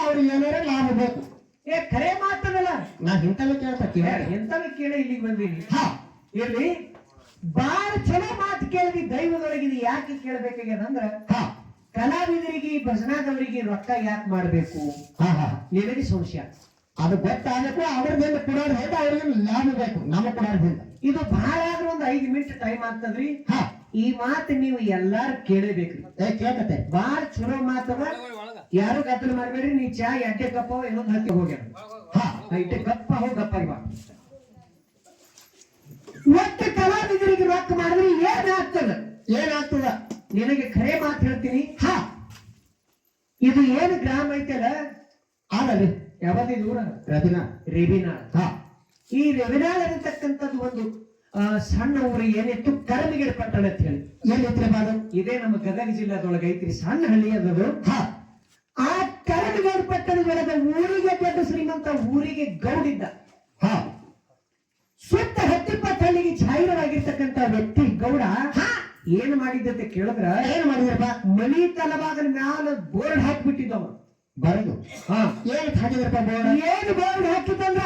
ಅವ್ರಿಗೆ ಏನಾರ ಲಾಭ ಬೇಕು. ಏ ಖರೆ ಮಾತದಲ್ಲ, ನಾ ಇಂಥವೇ ಕೇಳ್ತಾ ಎಂತವೇ ಕೇಳಿ ಇಲ್ಲಿಗೆ ಬಂದೀನಿ. ಇಲ್ಲಿ ಬಾಳ ಚಲೋ ಮಾತು ಕೇಳಿದಿ. ದೈವದೊಳಗಿದ ಯಾಕೆ ಕೇಳ್ಬೇಕಾಗ್ಯದಂದ್ರ ಕಲಾವಿದರಿಗೆ ಭಜನಾದವರಿಗೆ ರೊಕ್ಕ ಯಾಕೆ ಮಾಡ್ಬೇಕು ನಿನಗೆ ಸಂಶಯ. ಅದು ಗೊತ್ತಾಗಬೇಕು. ಅವ್ರದ್ದೇನು ಕೊಡೋರು ಹೇಳ್ದ ಅವ್ರಿಗೆ ಲಾಭ ಬೇಕು, ನಮ್ಮ ಕೊಡೋರು. ಇದು ಬಹಳ ಆದ್ರೂ ಒಂದು 5 ಮಿನಿಟ್ ಟೈಮ್ ಆಗ್ತದ್ರಿ. ಈ ಮಾತು ನೀವು ಎಲ್ಲಾರು ಕೇಳಬೇಕ್ರಿ. ಕೇಳ್ಕತೆ ಬಾಳ ಚಲೋ ಮಾತದ. ಯಾರು ಗದ್ದಲ ಮಾಡ್ಬೇಡ್ರಿ. ನೀ ಚಾ ಎಡ್ಡೆ ಕಪ್ಪ ಇನ್ನೊಂದು ಹತ್ತಿ ಹೋಗ್ಯಾರ ಐಟೆ ಕಪ್ಪ ಹೋಗಿ ಗಪ್ಪಾಗಿ ಬಾ. ಒಟ್ಟು ಕಲಾವಿದರಿಗೆ ರೊಕ್ಕ ಮಾಡಿದ್ರೆ ಏನಾಗ್ತದ ನಿನಗೆ ಖರೆ ಮಾತು ಹೇಳ್ತೀನಿ. ಇದು ಏನು ಗ್ರಾಮ ಐತಲ್ಲ ಆಗಲಿ ಯಾವ್ದು ದೂರ ರೇಬಿನಾಳ್. ಈ ರೇಬಿನಾಳ್ ಅನ್ನತಕ್ಕಂಥದ್ದು ಒಂದು ಸಣ್ಣ ಊರು ಏನಿತ್ತು ಕರಮಗಿಡ ಪಟ್ಟಣ ಅಂತ ಹೇಳಿ. ಎಲ್ಲಿದ್ರೆ ಬಾದು ಇದೇ ನಮ್ಮ ಗದಗ ಜಿಲ್ಲಾದೊಳಗೆ ಐತ್ರಿ. ಸಣ್ಣ ಹಳ್ಳಿ ಅದದು. ಆ ಕರಮಗಿಡ ಪಟ್ಟಣದೊಳಗ ಊರಿಗೆ ದೊಡ್ಡ ಶ್ರೀಮಂತ, ಊರಿಗೆ ಗೌಡಿದ್ದ. ಸುತ್ತ 10-20 ಹಳ್ಳಿಗೆ ಛಾಯಿರವಾಗಿರ್ತಕ್ಕಂಥ ವ್ಯಕ್ತಿ ಗೌಡ ಏನ್ ಮಾಡಿದ್ದಂತೆ ಕೇಳಿದ್ರ, ಏನ್ ಮಾಡಿದ್ರಪ್ಪ, ಮನಿ ತಲವಾಗನ ಮ್ಯಾಲ ಬೋರ್ಡ್ ಹಾಕ್ಬಿಟ್ಟಿದ್ದವ. ಬರದು ಏನ್ ಹಾಕಿದ್ರಪ್ಪ ಬೋರ್ಡ್? ಏನ್ ಬೋರ್ಡ್ ಹಾಕಿದಂದ್ರ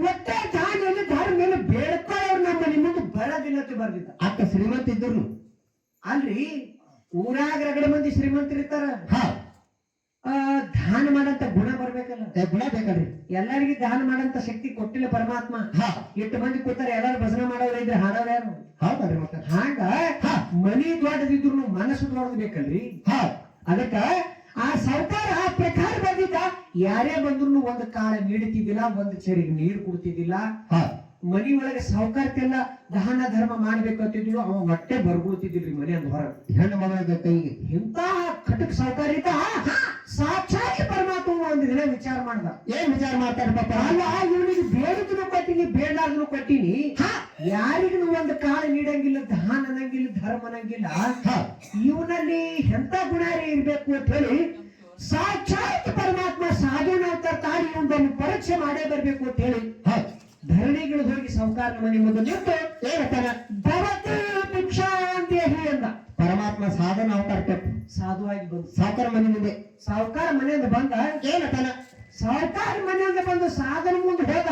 ಒಟ್ಟೆ ದಾನಿಯಲ್ಲಿ ದಾರ ಮೇಲೆ ಬೇಡ್ಕೊಳ್ಳೋರು ನಮ್ಮ ಮನೆ ಮುಂದೆ ಬರೋದಿಲ್ಲ ಅಂತ ಬರ್ದಿದ್ದ. ಅಕ್ಕ ಶ್ರೀಮಂತ ಇದ್ರು ಅಲ್ರಿ, ಊರಾಗ ರಗಡ ಮಂದಿ ಶ್ರೀಮಂತರಿರ್ತಾರ. ದಾನ ಮಾಡಂತ ಗುಣ ಬರ್ಬೇಕಲ್ಲ, ಗುಣ ಬೇಕಲ್ರಿ. ಎಲ್ಲರಿಗೂ ದಾನ ಮಾಡಂತ ಶಕ್ತಿ ಕೊಟ್ಟಿಲ್ಲ ಪರಮಾತ್ಮ. ಎಷ್ಟು ಮಂದಿ ಕೊಡ್ತಾರೆ, ಎಲ್ಲಾರು ಭಜನೆ ಮಾಡೋರು ಇದ್ರೆ ಹಾಡೋರು ಯಾರು? ಹೌದಲ್ರಿ. ಮತ್ತೆ ಹಾಗ ಮನಿ ದೊಡ್ಡದಿದ್ರು ಮನಸ್ಸು ದೊಡ್ಡದು ಬೇಕಲ್ರಿ. ಅದಕ್ಕ ಆ ಸರ್ಕಾರ ಆ ಪ್ರಕಾರ ಬಂದಿದ್ದ. ಯಾರೇ ಬಂದ್ರು ಒಂದು ಕಾಳ ನೀಡುತ್ತಿದ್ದಿಲ್ಲ, ಒಂದು ಚೆರಿಗೆ ನೀರು ಕೊಡ್ತಿದ್ದಿಲ್ಲ. ಮನಿ ಒಳಗೆ ಸಾವುಕಾರಕ್ಕೆಲ್ಲ ದಾನ ಧರ್ಮ ಮಾಡ್ಬೇಕು ಅಂತಿದ್ರು. ಅವ ಹೊಟ್ಟೆ ಬರ್ಕೊಳ್ತಿದ್ದಿಲ್ರಿ ಮನೆ ಅಂದ ಹೊರ. ಹೆಣ್ಣು ಮಗಳ ಕೈಗೆ ಇಂತ ಖಟಕ್ ಸಾವುಕಾರಿತ ಸಾಕ್ಷಾತ್ ಪರಮಾತ್ಮ ಒಂದು ದಿನ ವಿಚಾರ ಮಾಡ್ದ. ಏನ್ ವಿಚಾರ ಮಾಡ್ತಾರೆ ಪಾಪ? ಅಲ್ಲ, ಇವನಿಗೆ ಬೇಡದನ್ನು ಕೊಟ್ಟಿನಿ, ಬೇಡಾದ್ರೂ ಕೊಟ್ಟಿನಿ, ಯಾರಿಗೂ ಒಂದು ಕಾಳ ನೀಡಂಗಿಲ್ಲ, ದಾನ ಅನ್ನಂಗಿಲ್ಲ, ಧರ್ಮ ಅನ್ನಂಗಿಲ್ಲ. ಇವನಲ್ಲಿ ಎಂತ ಗುಣ ಇರ್ಬೇಕು ಅಂತ ಹೇಳಿ ಸಾಕ್ಷಾತ್ ಪರಮಾತ್ಮ ಸಾಧನ ತಾಡಿ ಒಂದನ್ನು ಪರೀಕ್ಷೆ ಮಾಡೇ ಬರ್ಬೇಕು ಅಂತ ಹೇಳಿ ಧರಣಿಗಳು ಹೋಗಿ ಸಾವುಕಾರ ಮನೆ ಮುಂದೆ ನಿಂತು ಹೇಳ್ತಾನೆ, ಭವತಿ ಭಿಕ್ಷಾ ಅಂತ ಹೇಳಿ ಅಂದ. ಪರಮಾತ್ಮ ಸಾಧನ ಅವತಾರ ಕೊಟ್ಟು ಸಾಧುವಾಗಿ ಬಂದು ಸಾವುಕಾರ ಮನೆ ಮುಂದೆ, ಸಾವುಕಾರ ಮನೆಯಿಂದ ಬಂದ. ಏನತ್ತಾನ? ಸಾವುಕಾರ ಮನೆಯಿಂದ ಬಂದು ಸಾಧನ ಮುಂದೆ ಹೋದ.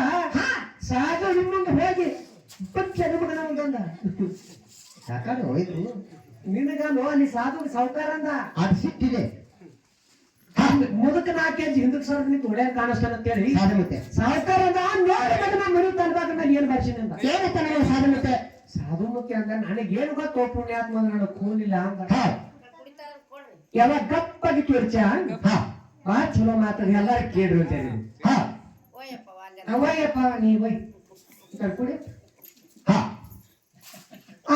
ಸಾಧನ ಮುಂದೆ ಹೋಗಿ ನಿಮಗನ ಒಂದಂದ, ಯಾಕಂದ್ರೆ ಹೋಯ್ತು ನಿನಗನು ಅಲ್ಲಿ ಸಾಧು ಸಾವುಕಾರ ಅಂದ. ಅದು ಸಿಟ್ಟಿದೆ. ಮುದಕ 4 ಕೆಜಿ ಹಿಂದಕ್ಕೆ ಸರ್ ನಿಂತು ಹೊಡ್ಯಾಕ ಕಾಣಿಸ್ತಾನ ಅಂತ ಹೇಳಿ ಸಾಧುಮತ್ತೆ ಸಾವುಕಾರ ಅಂದ. ನೋಡಿ ಮನಿ ತಲುವಾಗ ನಾನು ಏನ್ ಬರ್ಸಿನ ಅಂತ. ಏನತ್ತಾನ ಸಾಧುಮತ್ತೆ? ಸಾಧುಮುಖಿ ಅಂದ. ನನಗೇನು ಗೊತ್ತೋ ಪುಣ್ಯಾತ್ಮ ನನಗೆ ಕೂಲಿಲ್ಲ ಅಂದ. ಯಾವಾಗ ಗಪ್ಪಾಗಿ ತೋರ್ಚ ಚಲೋ ಮಾತಾಡಿ ಎಲ್ಲಾರು ಕೇಳ್ರಿ ಅಂತ ಹೇಳಿ. ಅವಯ್ಯಪ್ಪ ನೀ ಬೈ ಕರ್ಕೊಡಿ.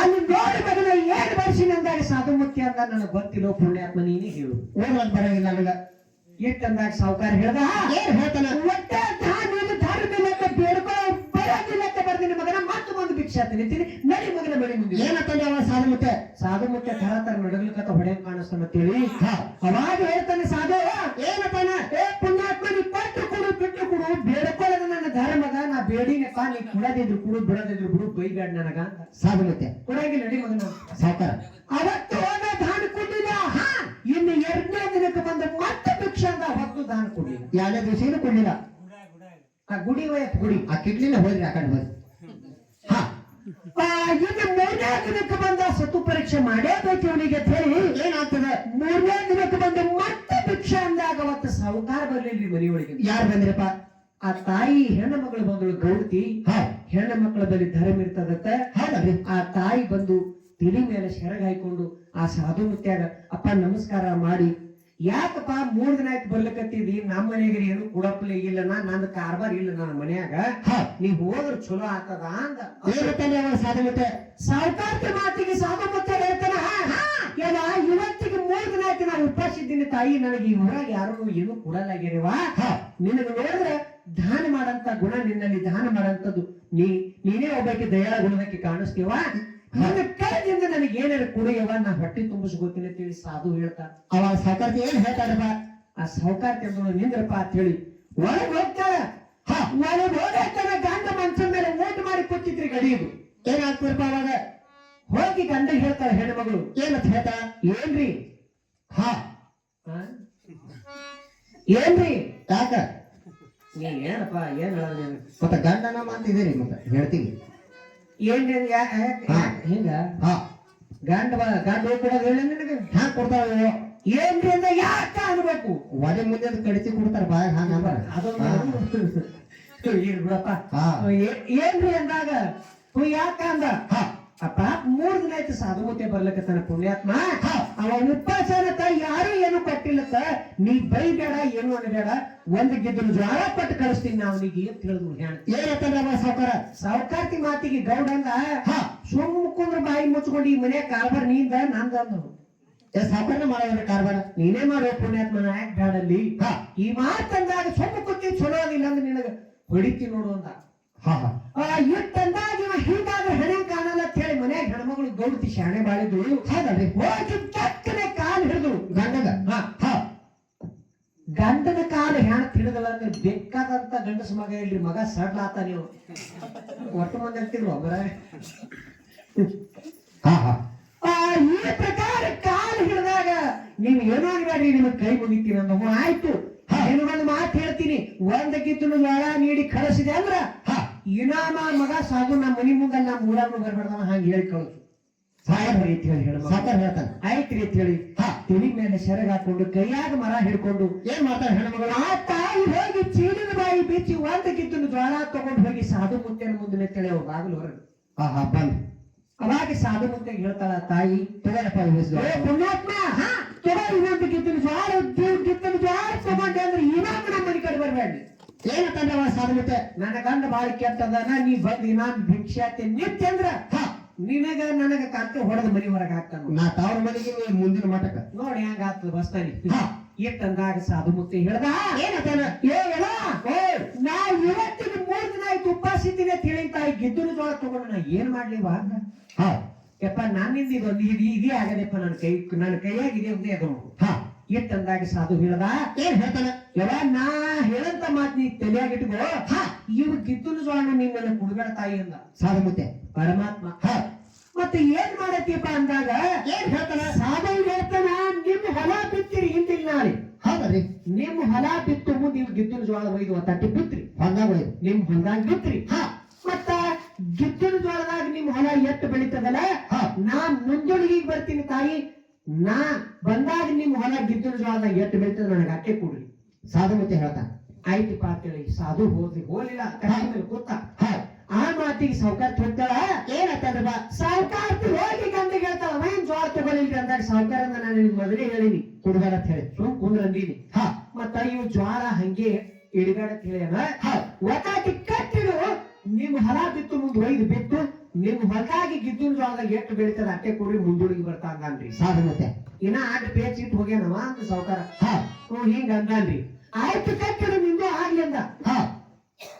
ಅಲ್ಲಿ ನೋಡಿ ಮಗನ ಏನ್ ಬರ್ಸಿನ ಅಂದಾಗ ಸಾಧುಮುಖಿ ಅಂದ. ನನಗೆ ಗೊತ್ತಿಲ್ಲ ಪುಣ್ಯಾತ್ಮ ನೀನೇ ಹೇಳು. ಓದ್ಲಕ್ ಬರಂಗಿಲ್ಲ ನನಗ ಇಟ್ಟಂದಾಗ ಸಾವುಕಾರ ಹೇಳ್ದ, ಏನ್ ಹೇಳ್ತಾನ? ಒಟ್ಟೆ ಧರ್ಮ ಬೇಡ್ಕೊ ಬರೋದಿಲ್ಲ ಅಂತ ಬರ್ತೀನಿ ಮಗನ. ಮತ್ತೆ ಒಂದು ಭಿಕ್ಷಾ ತಿನ್ನಿತೀನಿ, ನಡಿ ಮಗನ ಮನೆ ಮುಂದೆ. ಏನಂತಾನೆ ಅವ ಸಾಧುಮತ್ತೆ? ಸಾಧುಮತ್ತೆ ತರ ನಡಗಲಿಕತ್ತ ಹೊಡೆಯಂಗ್ ಕಾಣಿಸ್ತಾನ ಅಂತೇಳಿ ಅವಾಗ ಹೇಳ್ತಾನೆ ಸಾಧು. ಏನಪ್ಪಾನ? ಏ ಪುಣ್ಯಾತ್ಮ ನೀ ಪಟ್ಟು ಕೊಡು, ಬಿಟ್ಟು ಕೊಡು, ಬೇಡ್ಕೊಳ್ಳೋದು ನನ್ನ ಧರ್ಮದ. ನಾ ಬೇಡಿನಪ್ಪ, ನೀ ಕೊಡದಿದ್ರು ಕೊಡು, ಬಿಡದಿದ್ರು ಬಿಡು, ಬೈಗಾಡ್ ನನಗ. ಸಾಧುಮತ್ತೆ ಕೊಡಂಗಿಲ್ಲ, ನಡಿ ಮಗನ. ಸಾವುಕಾರ ಅವತ್ತು ಹೋದ ದಾನ ಕೊಟ್ಟಿಲ್ಲ. ಇನ್ನು 2ನೇ ದಿನಕ್ಕೆ ಬಂದ ಮತ್ತೆ ಭಿಕ್ಷಾ ಅಂತ ಹೊತ್ತು ದಾನ ಕೊಡ್ಲಿಲ್ಲ. 2ನೇ ದಿವಸ ಕೊಡ್ಲಿಲ್ಲ. ಆ ಗುಡಿ ವಯತ್ ಗುಡಿ ಆ ಕಿಟ್ಲಿನ ಹೋದ್ರಿ ಆ ಕಡೆ ಹೋದ್ರಿ. ಇನ್ನು 3ನೇ ದಿನಕ್ಕೆ ಬಂದ ಸತ್ತು ಪರೀಕ್ಷೆ ಮಾಡೇಬೇಕು ಇವನಿಗೆ ಅಂತ ಹೇಳಿ ಏನಾಗ್ತದೆ? 3ನೇ ದಿನಕ್ಕೆ ಬಂದ ಮತ್ತೆ ಭಿಕ್ಷಾ ಅಂದಾಗ ಅವತ್ತು ಸಾವುಕಾರ ಬರ್ಲಿಲ್ರಿ ಮನೆಯೊಳಗೆ. ಯಾರು ಬಂದ್ರಪ್ಪ? ಆ ತಾಯಿ ಹೆಣ್ಣು ಮಗಳು ಬಂದಳು ಗೌಡ್ತಿ. ಹೆಣ್ಣು ಮಕ್ಕಳ ಬಳಿ ಧರ್ಮ ಇರ್ತದತ್ತೆ. ಹೌದಲ್ರಿ. ಆ ತಾಯಿ ಬಂದು ತಿಳಿ ಮೇಲೆ ಸೆರಗ ಹಾಕೊಂಡು ಆ ಸಾಧು ಮುತ್ಯಾಗ ಅಪ್ಪ ನಮಸ್ಕಾರ ಮಾಡಿ, ಯಾಕಪ್ಪ 3 ದಿನ ಆಯ್ತು ಬರ್ಲಿಕತ್ತಿದಿ, ನಮ್ಮ ಮನೆಗೆ ಏನು ಕುಡಪ್ಲೆ ಇಲ್ಲ, ನಂದು ಕಾರ್ಬಾರ್ ಇಲ್ಲ ನನ್ನ ಮನ್ಯಾಗ, ನೀ ಹೋದ್ರ ಚಲೋ ಆಗ್ತದ ಅಂದ. ಸಾಧುಮತ್ತೆ ಸಾವುಕಾರ್ತಿ ಮಾತಿಗೆ ಸಾಧು ಮುತ್ಯ ಹೇಳ್ತಾನ, ಇವತ್ತಿಗೆ 3 ದಿನ ಆಯ್ತು ನಾನು ಉಪವಾಸ ಇದ್ದೀನಿ ತಾಯಿ, ನನಗೆ ಈ ಊರಾಗ ಯಾರು ಏನು ಕೊಡಲಾಗ್ಯಾರವಾ. ನಿನಗೆ ನೋಡಿದ್ರೆ ದಾನ ಮಾಡಂತ ಗುಣ ನಿನ್ನಲ್ಲಿ, ದಾನ ಮಾಡಂತದ್ದು ನೀನೇ ಒಬ್ಬಕ್ಕೆ ದಯಾ ಗುಣಕ್ಕೆ ಕಾಣಿಸ್ತೀವ. ನನ್ನ ಕೈದಿಂದ ನನಗೆ ಏನಾರು ಕುಡಿಯವ, ನಾ ಹೊಟ್ಟೆ ತುಂಬಿಸ್ಕೋತೀನಿ ಅಂತ ಹೇಳಿ ಸಾಧು ಹೇಳ್ತಾರ. ಅವ ಸಾವುಕಾರ್ತಿ ಏನ್ ಹೇಳ್ತಾರಪ್ಪ? ಆ ಸಾವುಕಾರ್ತಿ ಅಂದ್ರು ನಿಂದ್ರಪ್ಪ ಅಂತ ಹೇಳಿ ಒಳಗೆ ಹೋಗ್ತಾಳ. ಒಳಗೆ ಹೋಗ್ತಾನ. ಗಂಡ ಮನ್ಸನ ಮೇಲೆ ಓಟ್ ಮಾಡಿ ಕೊಟ್ಟಿದ್ರಿ ಗಡಿಯುದು. ಏನಾಗ್ತಿರಪ್ಪ ಅವಾಗ? ಹೋಗಿ ಗಂಡ ಹೇಳ್ತಾರ ಹೆಣ್ಣು ಮಗಳು. ಏನಂತ ಹೇಳ್ತಾರ? ಏನ್ರಿ ಏನ್ರಿ ಯಾಕ ನೀ ಏನಪ್ಪ ಏನ್ ಹೇಳ ನೀನು ಮತ್ತೆ ಗಂಡನ ಮಾತಿದ್ದೀರಿ ಮತ್ತೆ ಹೇಳ್ತೀವಿ ಏನ್ರಿ ಹಿಂಗ ಹಾ ಗಂಡ ಕೊಡೋದು ಹೇಳಿ ನಿನಗೆ ಹ್ಯಾಂಗ ಕೊಡ್ತಾವ ಏನ್ರಿ ಅಂದ ಯಾಕ ಅನ್ಬೇಕು ಒಲೆ ಮುಂದೆ ಅದು ಕಡಿಸಿ ಕೊಡ್ತಾರ ಬಾಯ ಹಂಗ ಅಂದ್ರ ಅದೊಂದು ಬಿಡಪ್ಪ ಹಾ ಏನ್ರಿ ಅಂದಾಗ ಯಾಕ ಅಂದ ಹಾ ಅಪ್ಪ 3 ದಿನ ಆಯ್ತು ಸಾಧುಮೂರ್ತಿ ಬರ್ಲಕತ್ತಾನ ಪುಣ್ಯಾತ್ಮ ಹಾ ಅವ ಉಪಚಾರತ ಯಾರು ಏನು ಕೊಟ್ಟಿಲ್ಲತ್ತ ನೀ ಬೈಬೇಡ ಏನು ಅನ್ಬೇಡ ಒಂದ್ ಗಿದ್ದು ಜ್ವಾಳ ಪಟ್ಟು ಕಳಿಸ್ತೀನಿ ಅವನಿಗೆ ಅಂತ ಹೇಳಿದ್ರು ಏನಂತಾರ ಸಾವುಕಾರ ಸಾವುಕಾರ್ತಿ ಮಾತಿಗೆ ಗೌಡಂದ ಸುಮ್ ಕುಂದ್ರ ಬಾಯಿ ಮುಚ್ಕೊಂಡು ಈ ಮನೆ ಕಾರ್ಬಾರ್ ನೀಂದ ನಂದ ಸಾವುಕಾರನ ಮಾಡೋದ್ರ ಕಾರ್ಬಾರ ನೀನೇ ಮಾಡೋ ಪುಣ್ಯಾತ್ಮನ ಯಾಕೆ ಬ್ಯಾಡಲ್ಲಿ ಈ ಮಾತಂದಾಗ ಸುಮ್ಮ ಕೂತಿ ಚಲೋ ಆಗಿಲ್ಲ ಅಂದ್ರೆ ನಿನಗ ಹೊಡಿತಿ ನೋಡು ಅಂತ ಹಾ ಹಾ ಇಟ್ಟಂದಾಗ ಇವ ಹಿಂಗಾದ್ರೆ ಹೆಣೆ ಕಾಣಲ್ಲ ಅಂತ ಹೇಳಿ ಮನ್ಯಾಗ ಹೆಣ್ಮಗಳು ಗೌಡ್ತಿ ಶಾಣೆ ಬಾಳಿದ್ರು ಹೌದಲ್ರಿ ಹೋಗಿ ತಕ್ಕನೆ ಕಾಲು ಹಿಡಿದು ಗಂಡಗ ಹಾ ಗಂಡನ ಕಾಲು ಹೆಣ ಹಿಡಿದಲ್ಲ ಅಂದ್ರೆ ಬೇಕಾದಂತ ಗಂಡಸ ಮಗ ಇಲ್ರಿ ಮಗ ಸಡ್ಲಾತ ನೀವು ಒಟ್ಟು ಮಂದಿ ಅಂತಿಲ್ವ ಮರ ಹಾ ಹಾ ಈ ಪ್ರಕಾರ ಕಾಲು ಹಿಡಿದಾಗ ನೀವು ಏನೋ ಅನ್ಬೇಡ್ರಿ ನಿಮಗೆ ಕೈ ಮುಗಿತೀನಿ ಅನ್ನೋ ಆಯ್ತು ಏನು ಒಂದು ಮಾತು ಹೇಳ್ತೀನಿ ಒಂದ ಗಿದ್ದನು ಜ್ವಾಳ ನೀಡಿ ಕಳಿಸಿದೆ ಅಂದ್ರ ಇನಾಮ ಮಗ ಸಾಧು ನಮ್ಮ ಮನಿ ಮುಂದೆ ನಮ್ಮ ಊರಾಗ ಬರ್ಬೇಡ್ದಾವ ಹಂಗ ಹೇಳಿ ಕಳಿಸು ಸಾಯಬ್ರಿ ಅಂತ ಹೇಳಿ ಸಾವುಕಾರ ಹೇಳ್ತಾನ ಆಯ್ತ್ರಿ ಅಂತ ಹೇಳಿ ತಿಳಿ ಮೇಲೆ ಸೆರಗ್ ಹಾಕೊಂಡು ಕೈಯಾಗ ಮರ ಹಿಡ್ಕೊಂಡು ಏನ್ ಮಾಡ್ತಾರ ಹೆಣ್ಮಗಳು ಆ ತಾಯಿ ಹೋಗಿ ಚೀಲಿನ ಬಾಯಿ ಬಿಚ್ಚಿ ಒಂದ ಗಿದ್ದನು ಜ್ವಾಳ ತಗೊಂಡು ಹೋಗಿ ಸಾಧು ಮುತ್ತೇನ ಮುಂದೆ ತಿಳಿ ಅವ್ರು ಬಾಗಿಲು ಹೊರಗೆ ಹಾ ಹಾ ಬಂದ್ ಅವಾಗ ಸಾಧು ಮುತ್ತೆ ಹೇಳ್ತಾಳ ತಾಯಿ ತಗೋರಪ್ಪ ಪುಣ್ಯಾತ್ಮ ತಗೋ ಇನ್ನೊಂದು ಗಿದ್ದನ ಜ್ವಾಳ ಗಿದ್ದನ ಜ್ವಾಳ ತಗೊಂಡೆ ಅಂದ್ರೆ ಇನಾಮ ನಮ್ಮ ಮನೆ ಕಡೆ ಬರ್ಬೇಡಿ ಏನಂತಂದ್ರ ಸಾಧುಮತ್ತೆ ನನ್ನ ಗಂಡ ಬಾಳ ಕೆಟ್ಟದನ ನೀ ಬಂದ್ ಇನಾಮ್ ಭಿಕ್ಷಾತಿ ನಿತ್ಯ ಅಂದ್ರ ನಿನಗ ನನಗ ಕತ್ತೆ ಹೊಡೆದ ಮನಿ ಹೊರಗೆ ಹಾಕ್ತಾನ ನಾ ತಾವ್ರ ಮನೆಗೆ ಮುಂದಿನ ಮಠಕ್ಕ ನೋಡಿ ಹೆಂಗ ಆಗ್ತದ ಬಸ್ತಾನಿ ಇಟ್ಟಂದಾಗ ಸಾಧು ಮುತ್ತೆ ಹೇಳ್ದ ಏನಂತಾನ ನಾ ಇವತ್ತಿನ 3 ದಿನ ಆಯ್ತು ಉಪವಾಸ ಇದ್ದೀನಿ ಅಂತ ಹೇಳಿ ತಾಯಿ ಗಿದ್ದನ ಜ್ವಾಳ ತಗೊಂಡು ನಾ ಏನ್ ಮಾಡ್ಲಿವಾ ಯಪ್ಪ ನಾನಿಂದ ಇದೊಂದು ಇದೇ ಆಗದಪ್ಪ ನನ್ನ ಕೈಯಾಗ ಇದೆ ಒಂದೇ ಅದು ಇಟ್ಟಂದಾಗ ಸಾಧು ಹೇಳ್ದ ಏನ್ ಹೇಳ್ತಾನ ಯಾವ ನಾ ಹೇಳಂತ ಮಾತ್ ನೀ ತಲೆಯಾಗಿಟ್ಕೋ ಇವ್ ಗಿದ್ದನ ಜ್ವಾಳ ನಿನ್ನ ಕುಡ್ಬೇಡ ತಾಯಿ ಅಂದ ಸಾಧುಮತ್ತೆ ಪರಮಾತ್ಮ ಮತ್ತೆ ಏನ್ ಮಾಡತ್ತೀಪ ಅಂದಾಗ ಏನ್ ಹೇಳ್ತಾನ ಸಾಧು ಹೇಳ್ತಾನ ನಿಮ್ ಹೊಲ ಬಿತ್ತಿರಿ ಹಿಂದಿಲ್ ನಾಳೆ ಹೌದ್ರಿ ನಿಮ್ ಹೊಲ ಬಿತ್ತು ಮುಂದೆ ನೀವು ಗಿದ್ದನ ಜ್ವಾಳ ಒಯ್ದು ತಟ್ಟಿ ಬಿತ್ರಿ ಹೊಂದಾಗ ನಿಮ್ ಹೊಂದಾಗ ಬಿತ್ರಿ ಮತ್ತ ಗಿದ್ದನ ಜ್ವಾಳದಾಗ ನಿಮ್ ಹೊಲ ಎಟ್ಟು ಬೆಳಿತದಲ್ಲ ನಾ ಮುಂದೊಳಗಿಗೆ ಬರ್ತೀನಿ ತಾಯಿ ನಾ ಬಂದಾಗ ನಿಮ್ ಹೊಲ ಗಿದ್ದನ ಜ್ವಾಳದಾಗ ಎಟ್ಟು ಬೆಳಿತದ ನನಗೆ ಅಟ್ಟೆ ಕೊಡ್ರಿ ಸಾಧುಮತ್ತೆ ಹೇಳ್ತಾನ ಆಯ್ತಪ್ಪ ಅಂತೇಳಿ ಸಾಧು ಹೋಲಿಲ್ಲ ಕಟ್ಟಿ ಮೇಲೆ ಕೂತ ಆ ಮಾತಿಗೆ ಸಾವುಕಾರ್ತಿ ಹೋಗ್ತಾಳ ಏನಂತಂದ್ರ ಸಾವುಕಾರ್ತಿ ಹೋಗಿ ಗಂಡಿಗೆ ಹೇಳ್ತಾಳ ಏನ್ ಜ್ವಾಳ ತಗೊಳಿಲ್ರಿ ಅಂದಾಗ ಸಾವುಕಾರಂದ ನಾನು ನಿಮ್ಗೆ ಮೊದಲೇ ಹೇಳಿನಿ ಕುಡ್ಬೇಡ ಅಂತ ಹೇಳಿ ಸುಮ್ ಕುಂದ್ರ ಅಂದೀನಿ ಮತ್ತ ಇವ್ ಜ್ವಾಳ ಹಂಗೆ ಇಡಬೇಡ ಅಂತ ಹೇಳಿ ಒತ್ತಾಟಿ ಕಟ್ಟಿಡು ನಿಮ್ ಹೊಲ ಬಿತ್ತು ಮುಂದ್ ಒಯ್ದು ಬಿತ್ತು ನಿಮ್ ಹೊಲದಾಗಿ ಗಿದ್ದನ ಜ್ವಾಳದಾಗ ಎಷ್ಟು ಬೆಳಿತದ ಅಟ್ಟೆ ಕೊಡಿ ಮುಂದೂಡಿಗೆ ಬರ್ತಾ ಅಂದ್ರಿ ಸಾಧುಮತ್ತೆ ಇನ್ನ ಆಟ ಪೇಚ್ ಇಟ್ಟು ಹೋಗ್ಯಾನವ ಅಂತ ಸಾವುಕಾರ ಹಿಂಗ ಅಂದ್ರಿ ಆಯ್ತು ಕಟ್ಟಿಡು ನಿಂದು ಆಗ್ಲಿ ಅಂದ